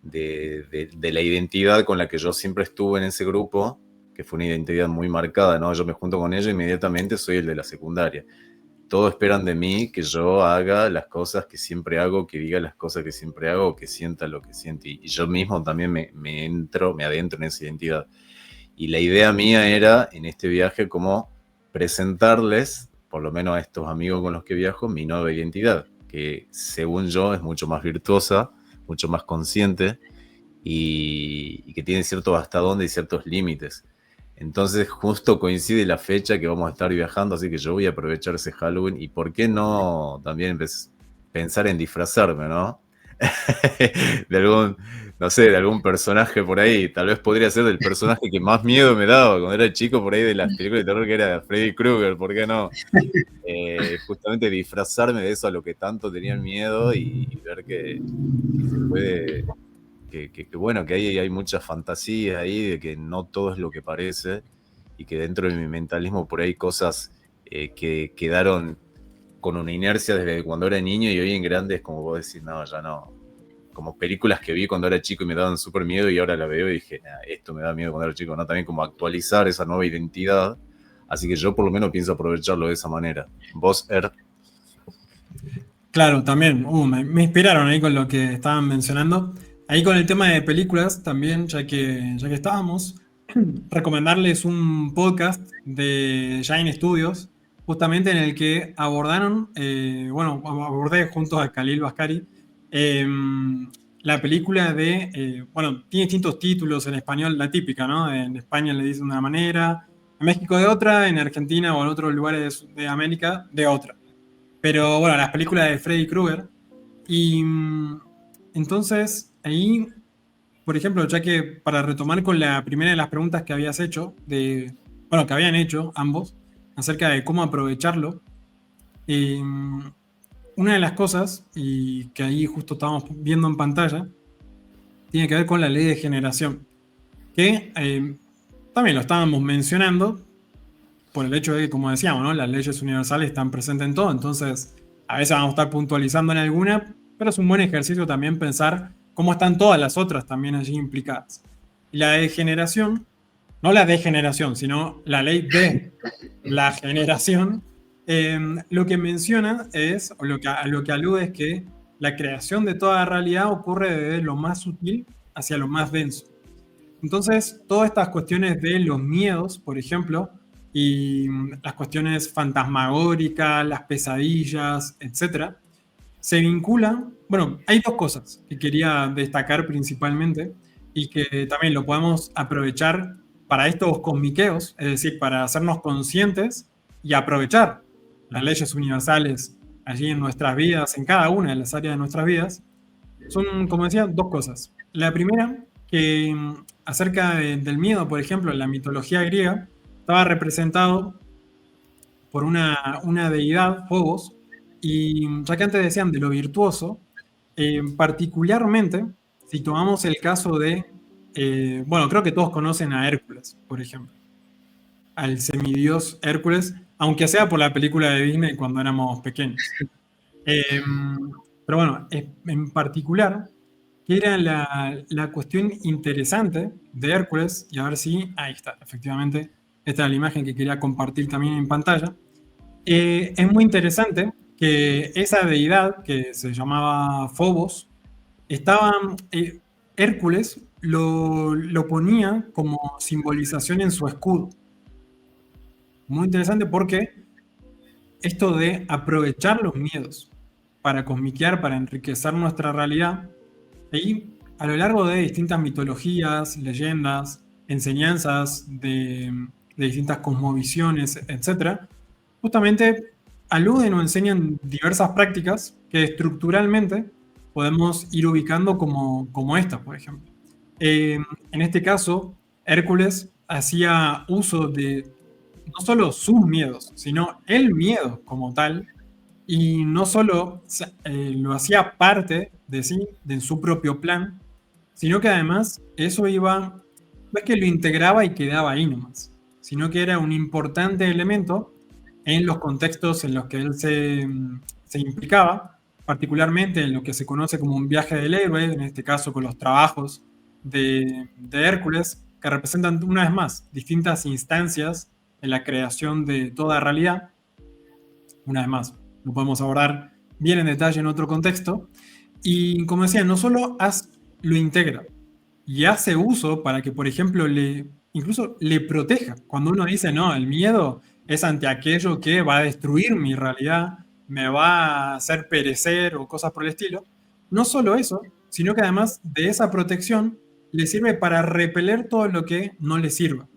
la identidad con la que yo siempre estuve en ese grupo, que fue una identidad muy marcada, ¿no? Yo me junto con ellos e inmediatamente soy el de la secundaria. Todos esperan de mí que yo haga las cosas que siempre hago, que diga las cosas que siempre hago, que sienta lo que siento. Y yo mismo también me adentro en esa identidad. Y la idea mía era, en este viaje, como presentarles, por lo menos a estos amigos con los que viajo, mi nueva identidad, que según yo es mucho más virtuosa, mucho más consciente y que tiene cierto hasta dónde y ciertos límites. Entonces justo coincide la fecha que vamos a estar viajando, así que yo voy a aprovechar ese Halloween y por qué no también pensar en disfrazarme, ¿no? de algún, no sé, de algún personaje por ahí. Tal vez podría ser del personaje que más miedo me daba cuando era chico por ahí de las películas de terror, que era Freddy Krueger, ¿por qué no? Justamente disfrazarme de eso a lo que tanto tenían miedo y ver que se puede, que bueno, que hay mucha fantasía ahí, de que no todo es lo que parece y que dentro de mi mentalismo por ahí cosas que quedaron con una inercia desde cuando era niño y hoy en grande es como vos decís, no, ya no. Como películas que vi cuando era chico y me daban súper miedo y ahora la veo y dije, nah, esto me da miedo cuando era chico, ¿no? También como actualizar esa nueva identidad. Así que yo por lo menos pienso aprovecharlo de esa manera. Vos, Claro, también. Me inspiraron ahí con lo que estaban mencionando. Ahí con el tema de películas también, ya que estábamos, recomendarles un podcast de Shine Studios, justamente en el que abordaron, bueno, abordé junto a Khalil Baskari, la película bueno, tiene distintos títulos en español, la típica, ¿no? En España le dicen de una manera, en México de otra, en Argentina o en otros lugares de América de otra. Pero bueno, las películas de Freddy Krueger. Y entonces ahí, por ejemplo, ya que para retomar con la primera de las preguntas que habías hecho, bueno, que habían hecho ambos, acerca de cómo aprovecharlo, eh, una de las cosas, y que ahí justo estábamos viendo en pantalla, tiene que ver con la ley de generación, que también lo estábamos mencionando por el hecho de que, como decíamos, ¿no? Las leyes universales están presentes en todo, entonces a veces vamos a estar puntualizando en alguna, pero es un buen ejercicio también pensar cómo están todas las otras también allí implicadas. Y la degeneración, no la degeneración, sino la ley de la generación, lo que menciona es, o a lo que alude es que la creación de toda realidad ocurre desde lo más sutil hacia lo más denso. Entonces, todas estas cuestiones de los miedos, por ejemplo, y las cuestiones fantasmagóricas, las pesadillas, etcétera, se vinculan. Bueno, hay dos cosas que quería destacar principalmente y que también lo podemos aprovechar para estos cosmiqueos, es decir, para hacernos conscientes y aprovechar las leyes universales allí en nuestras vidas, en cada una de las áreas de nuestras vidas. Son, como decía, dos cosas. La primera, que acerca del miedo, por ejemplo, en la mitología griega, estaba representado por una deidad, Phobos, y ya que antes decían de lo virtuoso, particularmente, si tomamos el caso de, bueno, creo que todos conocen a Hércules, por ejemplo, al semidios Hércules, aunque sea por la película de Disney cuando éramos pequeños. Pero bueno, en particular, que era la cuestión interesante de Hércules, y a ver si, ahí está, efectivamente, esta es la imagen que quería compartir también en pantalla. Es muy interesante que esa deidad que se llamaba Phobos, estaba, Hércules lo ponía como simbolización en su escudo. Muy interesante porque esto de aprovechar los miedos para cosmiquear, para enriquecer nuestra realidad, y a lo largo de distintas mitologías, leyendas, enseñanzas de distintas cosmovisiones, etc., justamente aluden o enseñan diversas prácticas que estructuralmente podemos ir ubicando como estas, por ejemplo. En este caso, Hércules hacía uso de no solo sus miedos, sino el miedo como tal, y no solo lo hacía parte de sí, de su propio plan, sino que además eso iba, no es que lo integraba y quedaba ahí nomás, sino que era un importante elemento en los contextos en los que él se implicaba, particularmente en lo que se conoce como un viaje del héroe, en este caso con los trabajos de Hércules, que representan una vez más distintas instancias en la creación de toda realidad. Una vez más, lo podemos abordar bien en detalle en otro contexto. Y como decía, no solo lo integra y hace uso para que, por ejemplo, incluso le proteja. Cuando uno dice, no, el miedo es ante aquello que va a destruir mi realidad, me va a hacer perecer o cosas por el estilo. No solo eso, sino que además de esa protección le sirve para repeler todo lo que no le sirva.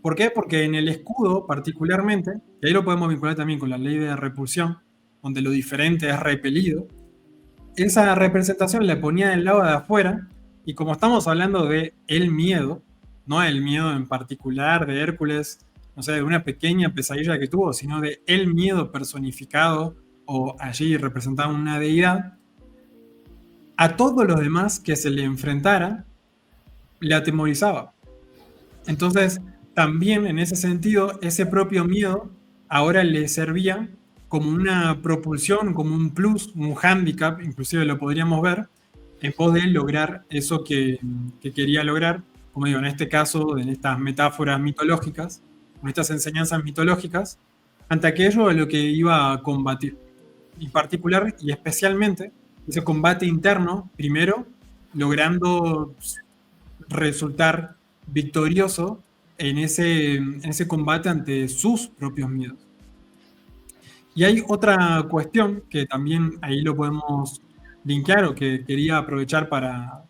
¿Por qué? Porque en el escudo particularmente, y ahí lo podemos vincular también con la ley de repulsión, donde lo diferente es repelido, esa representación le ponía del lado de afuera, y como estamos hablando de el miedo, no el miedo en particular de Hércules, no sé, de una pequeña pesadilla que tuvo, sino de el miedo personificado o allí representado una deidad, a todos los demás que se le enfrentara, le atemorizaba. Entonces, también en ese sentido, ese propio miedo ahora le servía como una propulsión, como un plus, un hándicap, inclusive lo podríamos ver, en pos de lograr eso que quería lograr, como digo, en este caso, en estas metáforas mitológicas, en estas enseñanzas mitológicas, ante aquello de lo que iba a combatir. En particular y especialmente, ese combate interno, primero, logrando resultar victorioso en ese combate ante sus propios miedos. Y hay otra cuestión que también ahí lo podemos linkear o que quería aprovechar para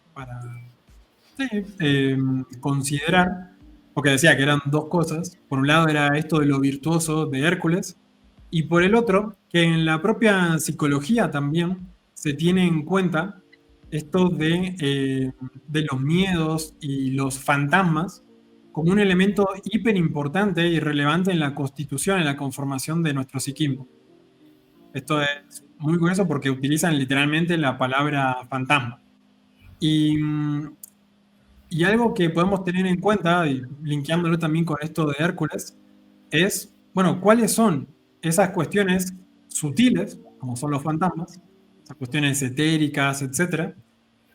considerar, porque decía que eran dos cosas. Por un lado era esto de lo virtuoso de Hércules, y por el otro, que en la propia psicología también se tiene en cuenta esto de los miedos y los fantasmas como un elemento hiper importante y relevante en la constitución, en la conformación de nuestro psiquismo. Esto es muy curioso porque utilizan literalmente la palabra fantasma. Y Y algo que podemos tener en cuenta, y linkeándolo también con esto de Hércules, es, bueno, cuáles son esas cuestiones sutiles, como son los fantasmas, esas cuestiones etéricas, etcétera,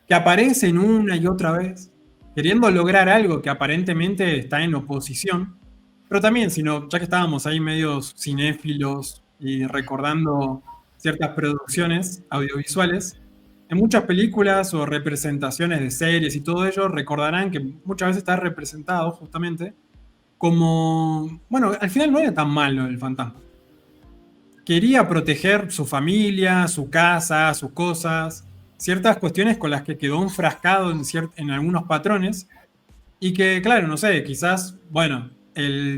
que aparecen una y otra vez, queriendo lograr algo que aparentemente está en oposición, pero también, sino, ya que estábamos ahí medios cinéfilos y recordando ciertas producciones audiovisuales, en muchas películas o representaciones de series y todo ello, recordarán que muchas veces está representado justamente como, bueno, al final no era tan malo el fantasma. Quería proteger su familia, su casa, sus cosas, ciertas cuestiones con las que quedó enfrascado en algunos patrones y que, claro, no sé, quizás, bueno,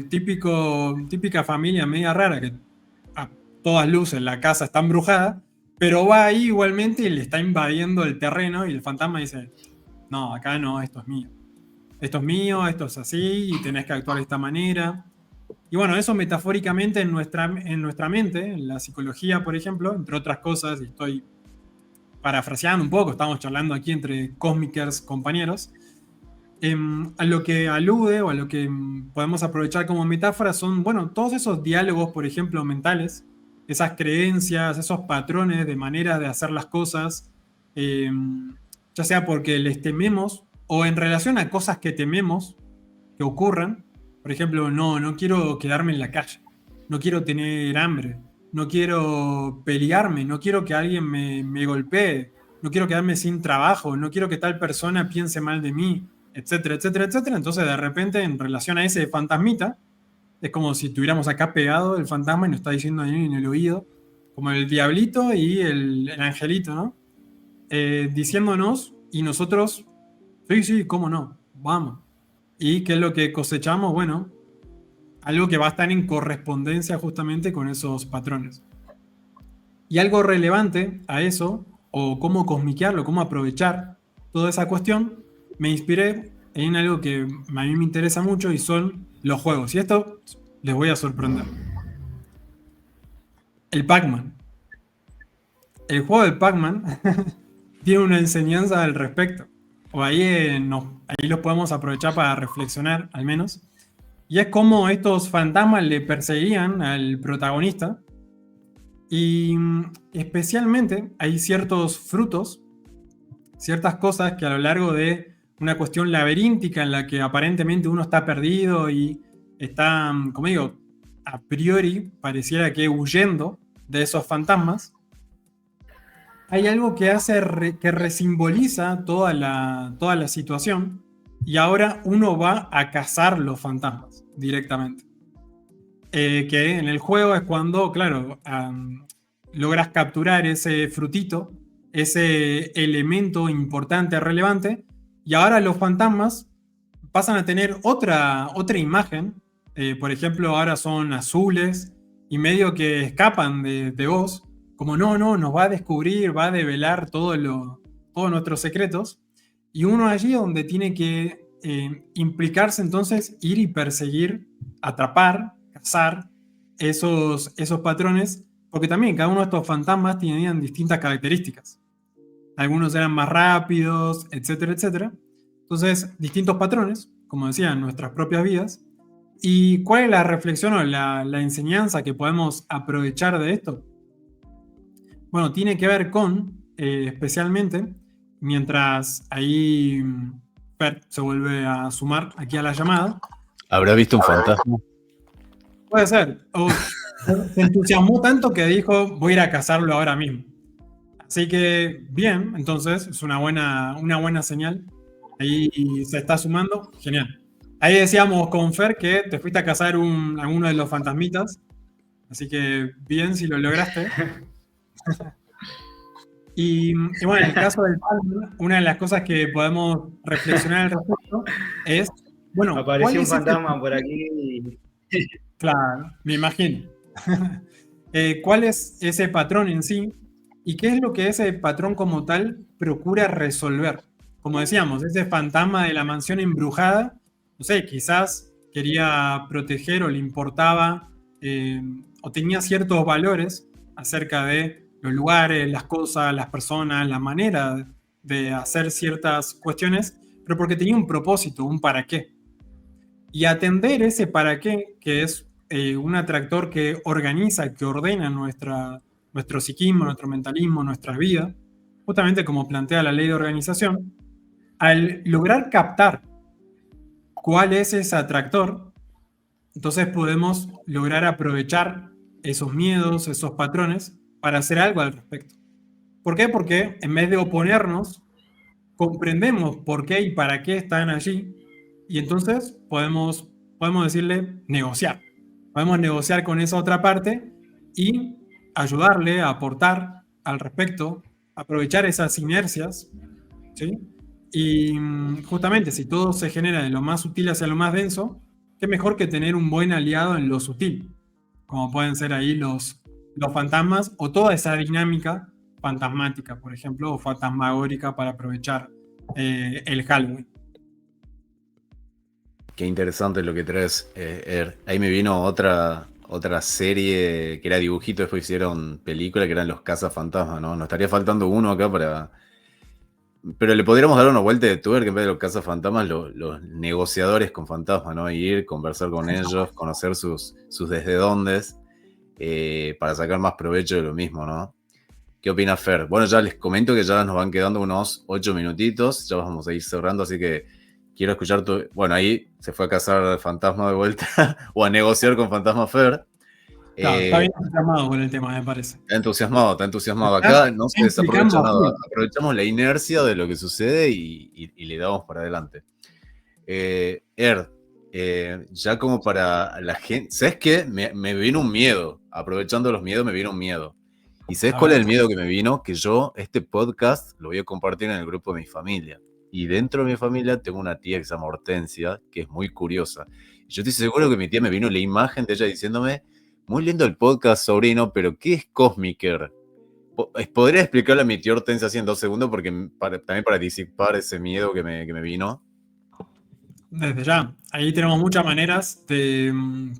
típica familia media rara que a todas luces la casa está embrujada, pero va ahí igualmente y le está invadiendo el terreno y el fantasma dice, no, acá no, esto es mío. Esto es mío, esto es así y tenés que actuar de esta manera. Y bueno, eso metafóricamente en nuestra mente, en la psicología, por ejemplo, entre otras cosas, y estoy parafraseando un poco, estamos charlando aquí entre cosmicers compañeros, a lo que alude o a lo que podemos aprovechar como metáfora son, bueno, todos esos diálogos, por ejemplo, mentales, esas creencias, esos patrones de manera de hacer las cosas, eh, ya sea porque les tememos o en relación a cosas que tememos que ocurran. Por ejemplo, no quiero quedarme en la calle, no quiero tener hambre, no quiero pelearme, no quiero que alguien me golpee, no quiero quedarme sin trabajo, no quiero que tal persona piense mal de mí, etcétera, etcétera, etcétera. Entonces, de repente, en relación a ese fantasmita, es como si tuviéramos acá pegado el fantasma y nos está diciendo ahí en el oído, como el diablito y el angelito, ¿no? Diciéndonos, y nosotros, sí, sí, cómo no, vamos. ¿Y qué es lo que cosechamos? Bueno, algo que va a estar en correspondencia justamente con esos patrones. Y algo relevante a eso, o cómo cosmiquearlo, cómo aprovechar toda esa cuestión, me inspiré en algo que a mí me interesa mucho y son los juegos. Y esto les voy a sorprender. El Pac-Man. El juego del Pac-Man tiene una enseñanza al respecto. O ahí, ahí lo podemos aprovechar para reflexionar, al menos. Y es como estos fantasmas le perseguían al protagonista. Y especialmente hay ciertos frutos, ciertas cosas que a lo largo de una cuestión laberíntica en la que aparentemente uno está perdido y está, como digo, a priori pareciera que huyendo de esos fantasmas, hay algo que hace que resimboliza toda la situación y ahora uno va a cazar los fantasmas directamente. Que en el juego es cuando, claro, logras capturar ese frutito, ese elemento importante, relevante, y ahora los fantasmas pasan a tener otra imagen. Por ejemplo, ahora son azules y medio que escapan de vos, como no, nos va a descubrir, va a develar todos nuestros secretos, y uno allí donde tiene que implicarse entonces, ir y perseguir, atrapar, cazar esos patrones, porque también cada uno de estos fantasmas tenían distintas características. Algunos eran más rápidos, etcétera, etcétera. Entonces, distintos patrones, como decía, en nuestras propias vidas. ¿Y cuál es la reflexión o la enseñanza que podemos aprovechar de esto? Bueno, tiene que ver con, especialmente, mientras ahí Fer se vuelve a sumar aquí a la llamada. ¿Habrá visto un fantasma? Puede ser. O se entusiasmó tanto que dijo, voy a ir a cazarlo ahora mismo. Así que, bien, entonces es una buena señal. Ahí se está sumando. Genial. Ahí decíamos con Fer que te fuiste a cazar alguno de los fantasmitas. Así que, bien, si lo lograste. Y bueno, en el caso del Pac-Man, una de las cosas que podemos reflexionar al respecto es, bueno, apareció un fantasma por aquí. Claro, me imagino. ¿Cuál es ese patrón en sí? ¿Y qué es lo que ese patrón como tal procura resolver? Como decíamos, ese fantasma de la mansión embrujada, no sé, quizás quería proteger o le importaba o tenía ciertos valores acerca de los lugares, las cosas, las personas, la manera de hacer ciertas cuestiones, pero porque tenía un propósito, un para qué. Y atender ese para qué, que es un atractor que organiza, que ordena nuestro psiquismo, nuestro mentalismo, nuestra vida, justamente como plantea la ley de organización, al lograr captar cuál es ese atractor, entonces podemos lograr aprovechar esos miedos, esos patrones, para hacer algo al respecto. ¿Por qué? Porque en vez de oponernos, comprendemos por qué y para qué están allí, y entonces podemos decirle negociar. Podemos negociar con esa otra parte y ayudarle a aportar al respecto, aprovechar esas inercias, ¿sí? Y justamente si todo se genera de lo más sutil hacia lo más denso, qué mejor que tener un buen aliado en lo sutil, como pueden ser ahí los fantasmas o toda esa dinámica fantasmática, por ejemplo, o fantasmagórica para aprovechar el Halloween. Qué interesante lo que traes, Ahí me vino otra serie que era dibujito, después hicieron película, que eran los cazafantasmas, ¿no? Nos estaría faltando uno acá para... Pero le podríamos dar una vuelta de tuerca en vez de los cazafantasmas, los negociadores con fantasmas, ¿no? Ir, conversar con ellos, conocer sus desde dóndes, para sacar más provecho de lo mismo, ¿no? ¿Qué opina Fer? Bueno, ya les comento que ya nos van quedando unos 8 minutitos, ya vamos a ir cerrando, así que quiero escuchar tu... Bueno, ahí se fue a cazar al fantasma de vuelta, o a negociar con fantasma Fer. Claro, está bien entusiasmado con el tema, me parece. Está entusiasmado. Acá no se desaprovecha nada. Aprovechamos la inercia de lo que sucede y le damos para adelante. Ya como para la gente... ¿Sabes qué? Me vino un miedo. Aprovechando los miedos, me vino un miedo. ¿Y sabes cuál es el miedo que me vino? Que yo este podcast lo voy a compartir en el grupo de mi familia. Y dentro de mi familia tengo una tía que se llama Hortensia, que es muy curiosa. Y yo estoy seguro que mi tía me vino la imagen de ella diciéndome: muy lindo el podcast, sobrino, pero ¿qué es Cosmicer? ¿Podría explicarle a mi tía Hortensia así en 2 segundos? Porque también para disipar ese miedo que me vino. Desde ya. Ahí tenemos muchas maneras de,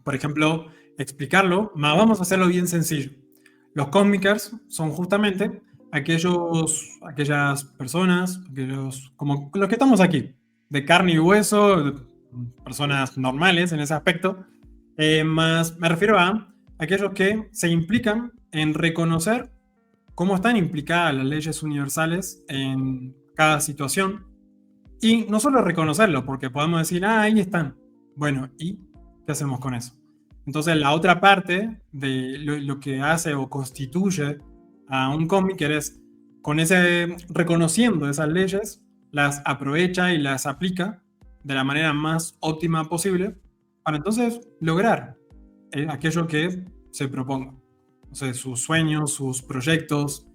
por ejemplo, explicarlo. Vamos a hacerlo bien sencillo. Los Cosmicers son justamente aquellas personas, como los que estamos aquí, de carne y hueso, personas normales en ese aspecto, más me refiero a aquellos que se implican en reconocer cómo están implicadas las leyes universales en cada situación, y no solo reconocerlo, porque podemos decir, ahí están. Bueno, ¿y qué hacemos con eso? Entonces, la otra parte de lo que hace o constituye a un Cosmicer es, con ese, reconociendo esas leyes, las aprovecha y las aplica de la manera más óptima posible para entonces lograr aquello que se proponga. O sea, sus sueños, sus proyectos,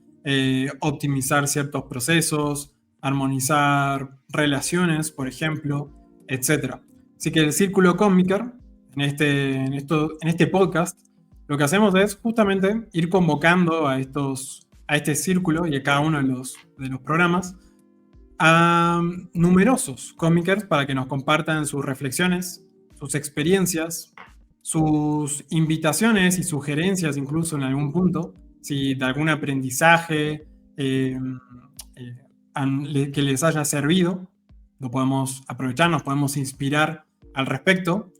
optimizar ciertos procesos, armonizar relaciones, por ejemplo, etc. Así que el Círculo Cosmicer, en este podcast, lo que hacemos es justamente ir convocando a este círculo y a cada uno de los programas a numerosos Cosmicers para que nos compartan sus reflexiones, sus experiencias, sus invitaciones y sugerencias, incluso en algún punto, si de algún aprendizaje que les haya servido, lo podemos aprovechar, nos podemos inspirar al respecto.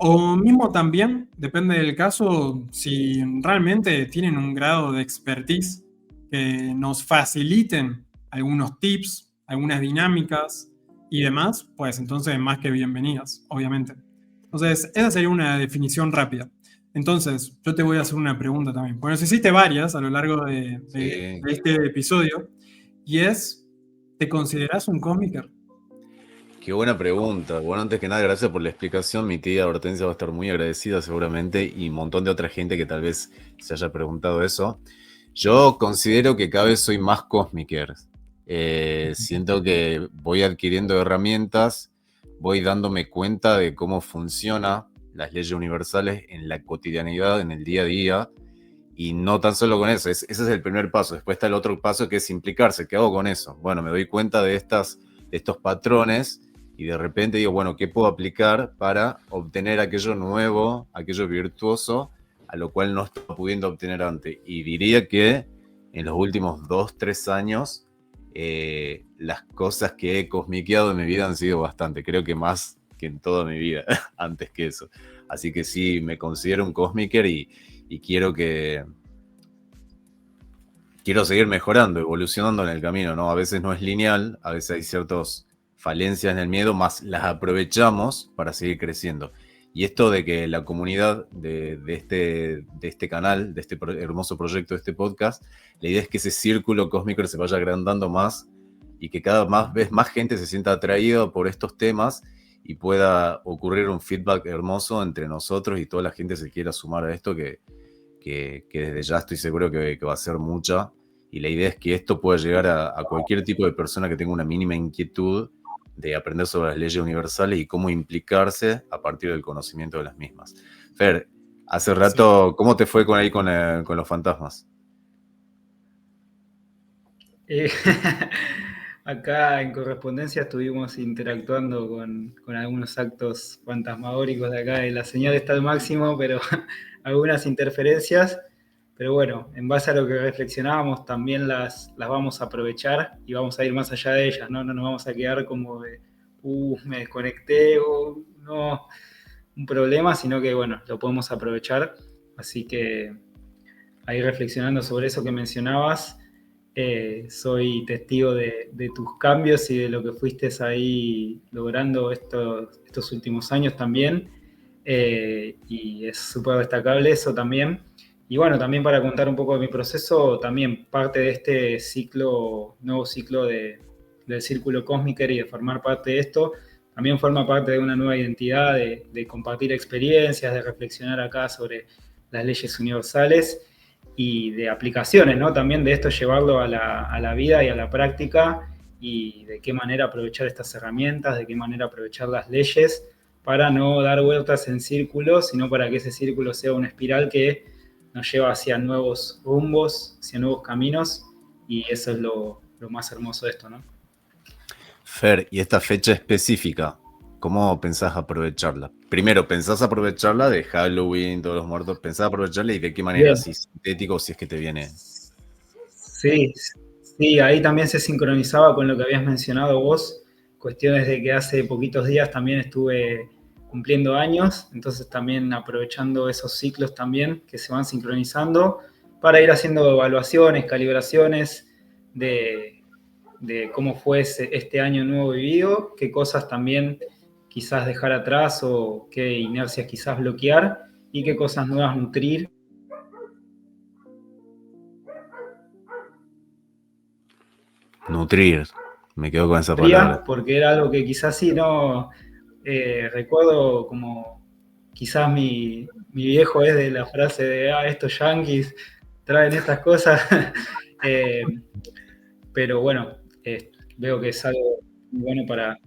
O mismo también, depende del caso, si realmente tienen un grado de expertise que nos faciliten algunos tips, algunas dinámicas y demás, pues entonces más que bienvenidas, obviamente. Entonces, esa sería una definición rápida. Entonces, yo te voy a hacer una pregunta también. Bueno, hiciste varias a lo largo de este episodio, y es, ¿te consideras un Cosmicer? Qué buena pregunta. Bueno, antes que nada, gracias por la explicación. Mi tía Hortensia va a estar muy agradecida seguramente, y un montón de otra gente que tal vez se haya preguntado eso. Yo considero que cada vez soy más Cosmicer. Siento que voy adquiriendo herramientas, voy dándome cuenta de cómo funcionan las leyes universales en la cotidianidad, en el día a día, y no tan solo con eso. Ese es el primer paso. Después está el otro paso, que es implicarse. ¿Qué hago con eso? Bueno, me doy cuenta de estos patrones y de repente digo, bueno, ¿qué puedo aplicar para obtener aquello nuevo, aquello virtuoso, a lo cual no estaba pudiendo obtener antes? Y diría que en los últimos 2-3 años las cosas que he cosmiqueado en mi vida han sido bastante, creo que más que en toda mi vida, antes que eso. Así que sí, me considero un cosmiker y quiero seguir mejorando, evolucionando en el camino, ¿no? A veces no es lineal, a veces hay ciertas falencias en el miedo, más las aprovechamos para seguir creciendo. Y esto de que la comunidad de este canal, de este hermoso proyecto, de este podcast, la idea es que ese círculo cósmico se vaya agrandando más y que cada vez más gente se sienta atraída por estos temas y pueda ocurrir un feedback hermoso entre nosotros y toda la gente se quiera sumar a esto, que desde ya estoy seguro que va a ser mucha. Y la idea es que esto pueda llegar a cualquier tipo de persona que tenga una mínima inquietud de aprender sobre las leyes universales y cómo implicarse a partir del conocimiento de las mismas. Fer, hace rato, ¿cómo te fue con los fantasmas? Acá en correspondencia estuvimos interactuando con algunos actos fantasmagóricos de acá, y la señal está al máximo, pero algunas interferencias. Pero bueno, en base a lo que reflexionábamos, también las vamos a aprovechar y vamos a ir más allá de ellas, ¿no? No nos vamos a quedar como de, me desconecté o no, un problema, sino que bueno, lo podemos aprovechar. Así que ahí reflexionando sobre eso que mencionabas, soy testigo de tus cambios y de lo que fuiste ahí logrando estos últimos años también. Y es súper destacable eso también. Y bueno, también para contar un poco de mi proceso, también parte de este nuevo ciclo del Círculo Cósmiker y de formar parte de esto, también forma parte de una nueva identidad, de compartir experiencias, de reflexionar acá sobre las leyes universales y de aplicaciones, ¿no? También de esto llevarlo a la vida y a la práctica, y de qué manera aprovechar estas herramientas, de qué manera aprovechar las leyes para no dar vueltas en círculos, sino para que ese círculo sea una espiral que nos lleva hacia nuevos rumbos, hacia nuevos caminos, y eso es lo más hermoso de esto, ¿no? Fer, y esta fecha específica, ¿cómo pensás aprovecharla? Primero, ¿pensás aprovecharla de Halloween, todos los muertos? ¿Pensás aprovecharla y de qué manera? Bien. Si sintético, si es que te viene. Sí, ahí también se sincronizaba con lo que habías mencionado vos, cuestiones de que hace poquitos días también estuve cumpliendo años, entonces también aprovechando esos ciclos también que se van sincronizando para ir haciendo evaluaciones, calibraciones de cómo fue este año nuevo vivido, qué cosas también quizás dejar atrás o qué inercias quizás bloquear y qué cosas nuevas nutrir. Nutrir, me quedo con esa palabra. Porque era algo que quizás sí, no... recuerdo como quizás mi viejo es de la frase de estos yanquis traen estas cosas, pero bueno, veo que es algo muy bueno para...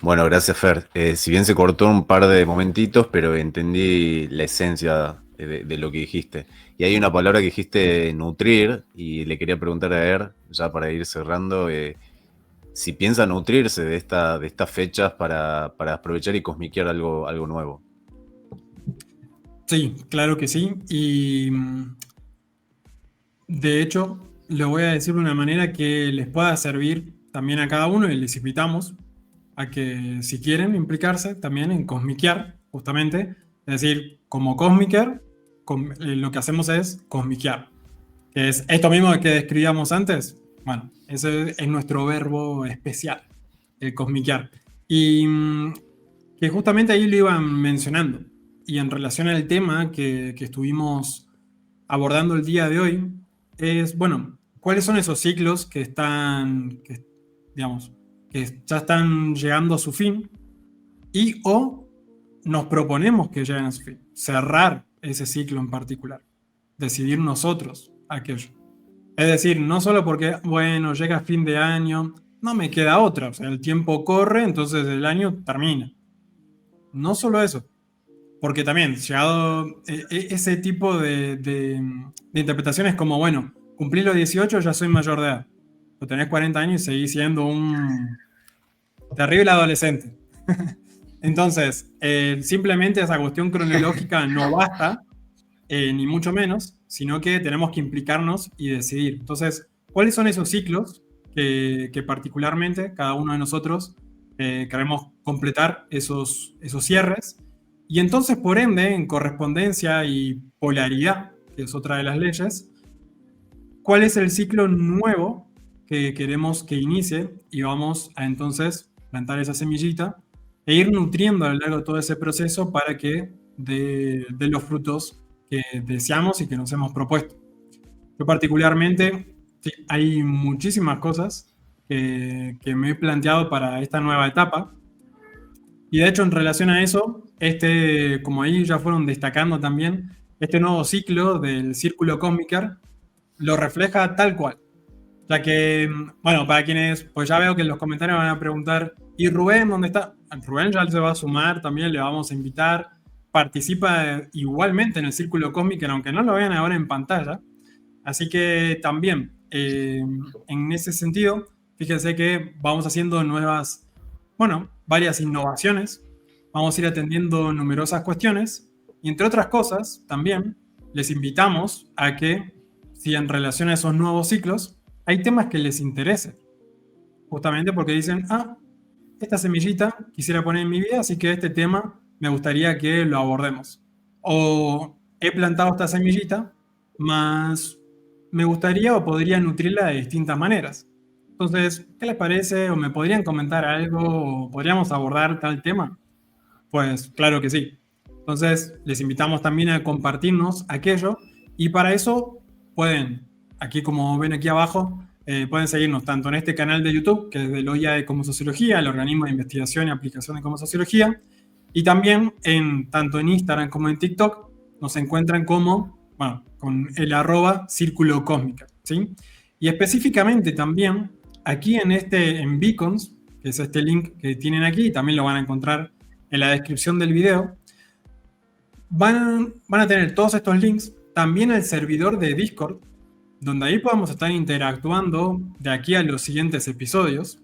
Bueno, gracias Fer. Si bien se cortó un par de momentitos, pero entendí la esencia de lo que dijiste. Y hay una palabra que dijiste, nutrir, y le quería preguntar a Er, ya para ir cerrando, si piensa nutrirse de estas fechas para aprovechar y cosmiquear algo nuevo. Sí, claro que sí. Y de hecho, lo voy a decir de una manera que les pueda servir también a cada uno, y les invitamos a que, si quieren implicarse también en cosmiquear, justamente, es decir, como cosmiker, lo que hacemos es cosmiquear, que es esto mismo que describíamos antes. Bueno, ese es nuestro verbo especial, el cosmiquear. Y que justamente ahí lo iban mencionando. Y en relación al tema que estuvimos abordando el día de hoy, es, bueno, ¿cuáles son esos ciclos que digamos, que ya están llegando a su fin o nos proponemos que lleguen a su fin? Cerrar ese ciclo en particular, decidir nosotros aquello. Es decir, no solo porque, bueno, llega fin de año, no me queda otra, o sea, el tiempo corre, entonces el año termina. No solo eso, porque también, llegado ese tipo de interpretaciones como, bueno, cumplí los 18, ya soy mayor de edad. O tenés 40 años y seguís siendo un terrible adolescente. Entonces, simplemente esa cuestión cronológica no basta. ni mucho menos, sino que tenemos que implicarnos y decidir. Entonces, ¿cuáles son esos ciclos que particularmente cada uno de nosotros queremos completar esos cierres? Y entonces, por ende, en correspondencia y polaridad, que es otra de las leyes, ¿cuál es el ciclo nuevo que queremos que inicie? Y vamos a entonces plantar esa semillita e ir nutriendo a lo largo de todo ese proceso para que dé los frutos que deseamos y que nos hemos propuesto. Yo particularmente, sí, hay muchísimas cosas que me he planteado para esta nueva etapa. Y de hecho, en relación a eso, como ahí ya fueron destacando también, este nuevo ciclo del Círculo Cósmico lo refleja tal cual. Ya que, bueno, para quienes, pues ya veo que en los comentarios van a preguntar, ¿y Rubén dónde está? Rubén ya se va a sumar, también le vamos a invitar. Participa igualmente en el Círculo Cósmico, aunque no lo vean ahora en pantalla. Así que también, en ese sentido, fíjense que vamos haciendo varias innovaciones. Vamos a ir atendiendo numerosas cuestiones. Y entre otras cosas, también les invitamos a que, si en relación a esos nuevos ciclos, hay temas que les interesen. Justamente porque dicen, esta semillita quisiera poner en mi vida, así que este tema me gustaría que lo abordemos. O he plantado esta semillita, más me gustaría o podría nutrirla de distintas maneras. Entonces, ¿qué les parece? ¿O me podrían comentar algo? ¿O podríamos abordar tal tema? Pues claro que sí. Entonces, les invitamos también a compartirnos aquello. Y para eso pueden, aquí como ven aquí abajo, pueden seguirnos tanto en este canal de YouTube, que es del OIA de Cosmosociología, el organismo de investigación y aplicación de Cosmosociología, y también tanto en Instagram como en TikTok nos encuentran con el @Círculo Cósmico, ¿sí? Y específicamente también aquí en Beacons, que es este link que tienen aquí, y también lo van a encontrar en la descripción del video, van a tener todos estos links, también el servidor de Discord, donde ahí podemos estar interactuando de aquí a los siguientes episodios.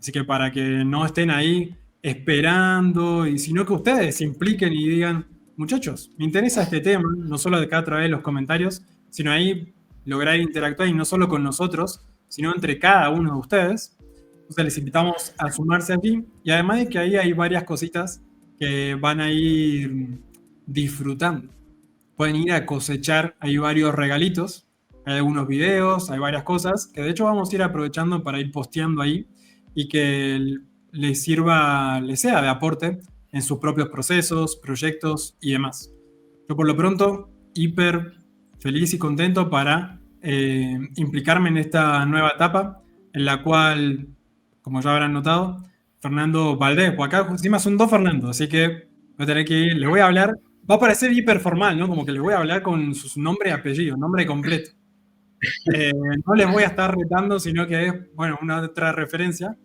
Así que para que no estén ahí esperando, y sino que ustedes se impliquen y digan, muchachos, me interesa este tema, no solo de acá a través de los comentarios, sino ahí lograr interactuar, y no solo con nosotros, sino entre cada uno de ustedes. Entonces les invitamos a sumarse aquí, y además de que ahí hay varias cositas que van a ir disfrutando. Pueden ir a cosechar, hay varios regalitos, hay algunos videos, hay varias cosas que de hecho vamos a ir aprovechando para ir posteando ahí y que les sea de aporte en sus propios procesos, proyectos y demás. Yo por lo pronto, hiper feliz y contento para implicarme en esta nueva etapa en la cual, como ya habrán notado, Fernando Valdés, o acá encima son dos Fernando, así que voy a tener que ir, les voy a hablar, va a parecer hiper formal, ¿no? Como que les voy a hablar con su nombre y apellido, nombre completo. No les voy a estar retando, sino que es, una otra referencia.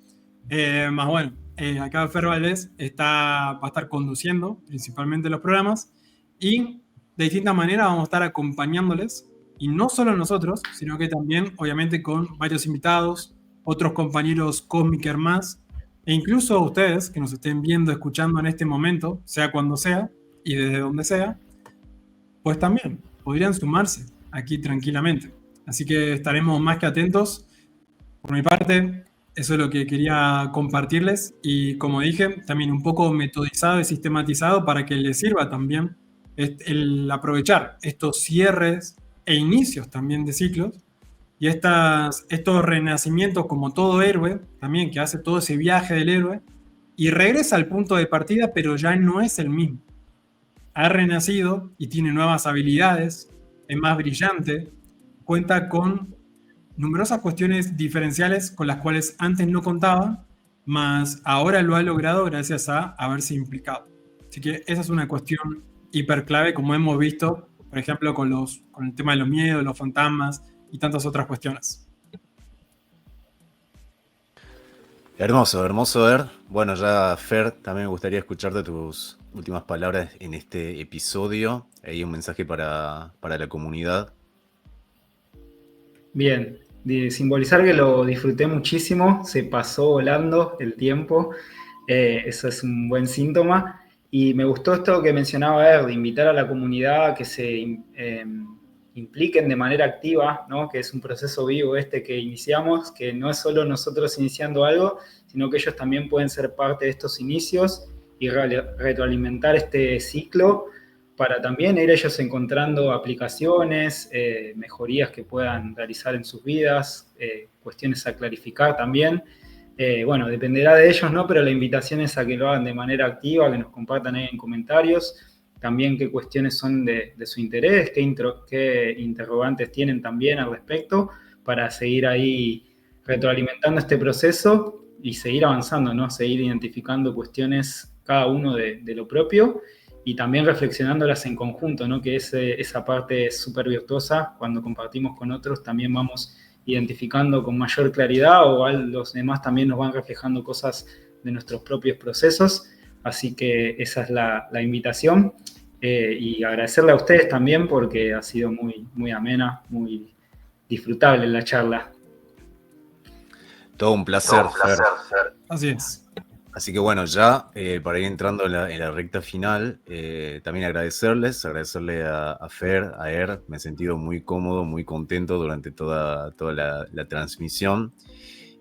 Acá Fer Valdés va a estar conduciendo principalmente los programas y de distintas maneras vamos a estar acompañándoles, y no solo nosotros, sino que también, obviamente, con varios invitados, otros compañeros cósmicos más, e incluso ustedes que nos estén viendo, escuchando en este momento, sea cuando sea y desde donde sea, pues también podrían sumarse aquí tranquilamente. Así que estaremos más que atentos. Por mi parte, eso es lo que quería compartirles, y como dije, también un poco metodizado y sistematizado para que les sirva también el aprovechar estos cierres e inicios también de ciclos, y estos renacimientos, como todo héroe también, que hace todo ese viaje del héroe y regresa al punto de partida, pero ya no es el mismo. Ha renacido y tiene nuevas habilidades, es más brillante, cuenta con numerosas cuestiones diferenciales con las cuales antes no contaba, mas ahora lo ha logrado gracias a haberse implicado. Así que esa es una cuestión hiper clave, como hemos visto, por ejemplo, con el tema de los miedos, los fantasmas y tantas otras cuestiones. Hermoso, hermoso ver. Bueno, ya Fer, también me gustaría escucharte tus últimas palabras en este episodio. Hay un mensaje para la comunidad. Bien, de simbolizar que lo disfruté muchísimo, se pasó volando el tiempo, eso es un buen síntoma. Y me gustó esto que mencionaba Er, de invitar a la comunidad a que se impliquen de manera activa, ¿no? Que es un proceso vivo este que iniciamos, que no es solo nosotros iniciando algo, sino que ellos también pueden ser parte de estos inicios y retroalimentar este ciclo para también ir ellos encontrando aplicaciones, mejorías que puedan realizar en sus vidas, cuestiones a clarificar también. Bueno, dependerá de ellos, ¿no? Pero la invitación es a que lo hagan de manera activa, que nos compartan ahí en comentarios, también qué cuestiones son de su interés, qué interrogantes tienen también al respecto, para seguir ahí retroalimentando este proceso y seguir avanzando, ¿no? Seguir identificando cuestiones cada uno de lo propio y también reflexionándolas en conjunto, ¿no? Que esa parte súper virtuosa, cuando compartimos con otros, también vamos identificando con mayor claridad, o los demás también nos van reflejando cosas de nuestros propios procesos. Así que esa es la invitación. Y agradecerle a ustedes también porque ha sido muy, muy amena, muy disfrutable la charla. Todo un placer, Fer. Así es. Así que bueno, ya para ir entrando en la recta final, también agradecerle a Fer, a Er. Me he sentido muy cómodo, muy contento durante toda la transmisión.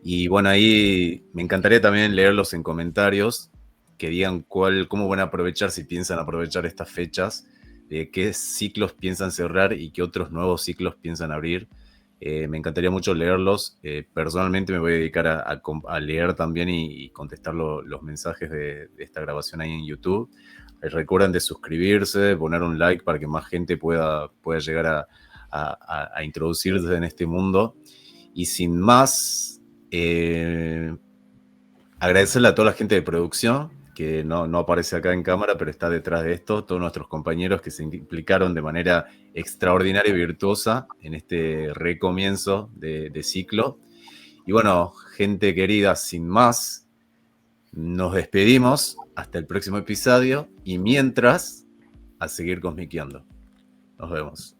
Y bueno, ahí me encantaría también leerlos en comentarios, que digan cómo van a aprovechar, si piensan aprovechar estas fechas, qué ciclos piensan cerrar y qué otros nuevos ciclos piensan abrir. Me encantaría mucho leerlos. Personalmente me voy a dedicar a leer también y contestar los mensajes de esta grabación ahí en YouTube. Recuerden de suscribirse, poner un like para que más gente pueda llegar a introducirse en este mundo. Y sin más, agradecerle a toda la gente de producción, que no aparece acá en cámara, pero está detrás de esto, todos nuestros compañeros que se implicaron de manera extraordinaria y virtuosa en este recomienzo de ciclo. Y bueno, gente querida, sin más, nos despedimos hasta el próximo episodio y mientras, a seguir cosmiqueando. Nos vemos.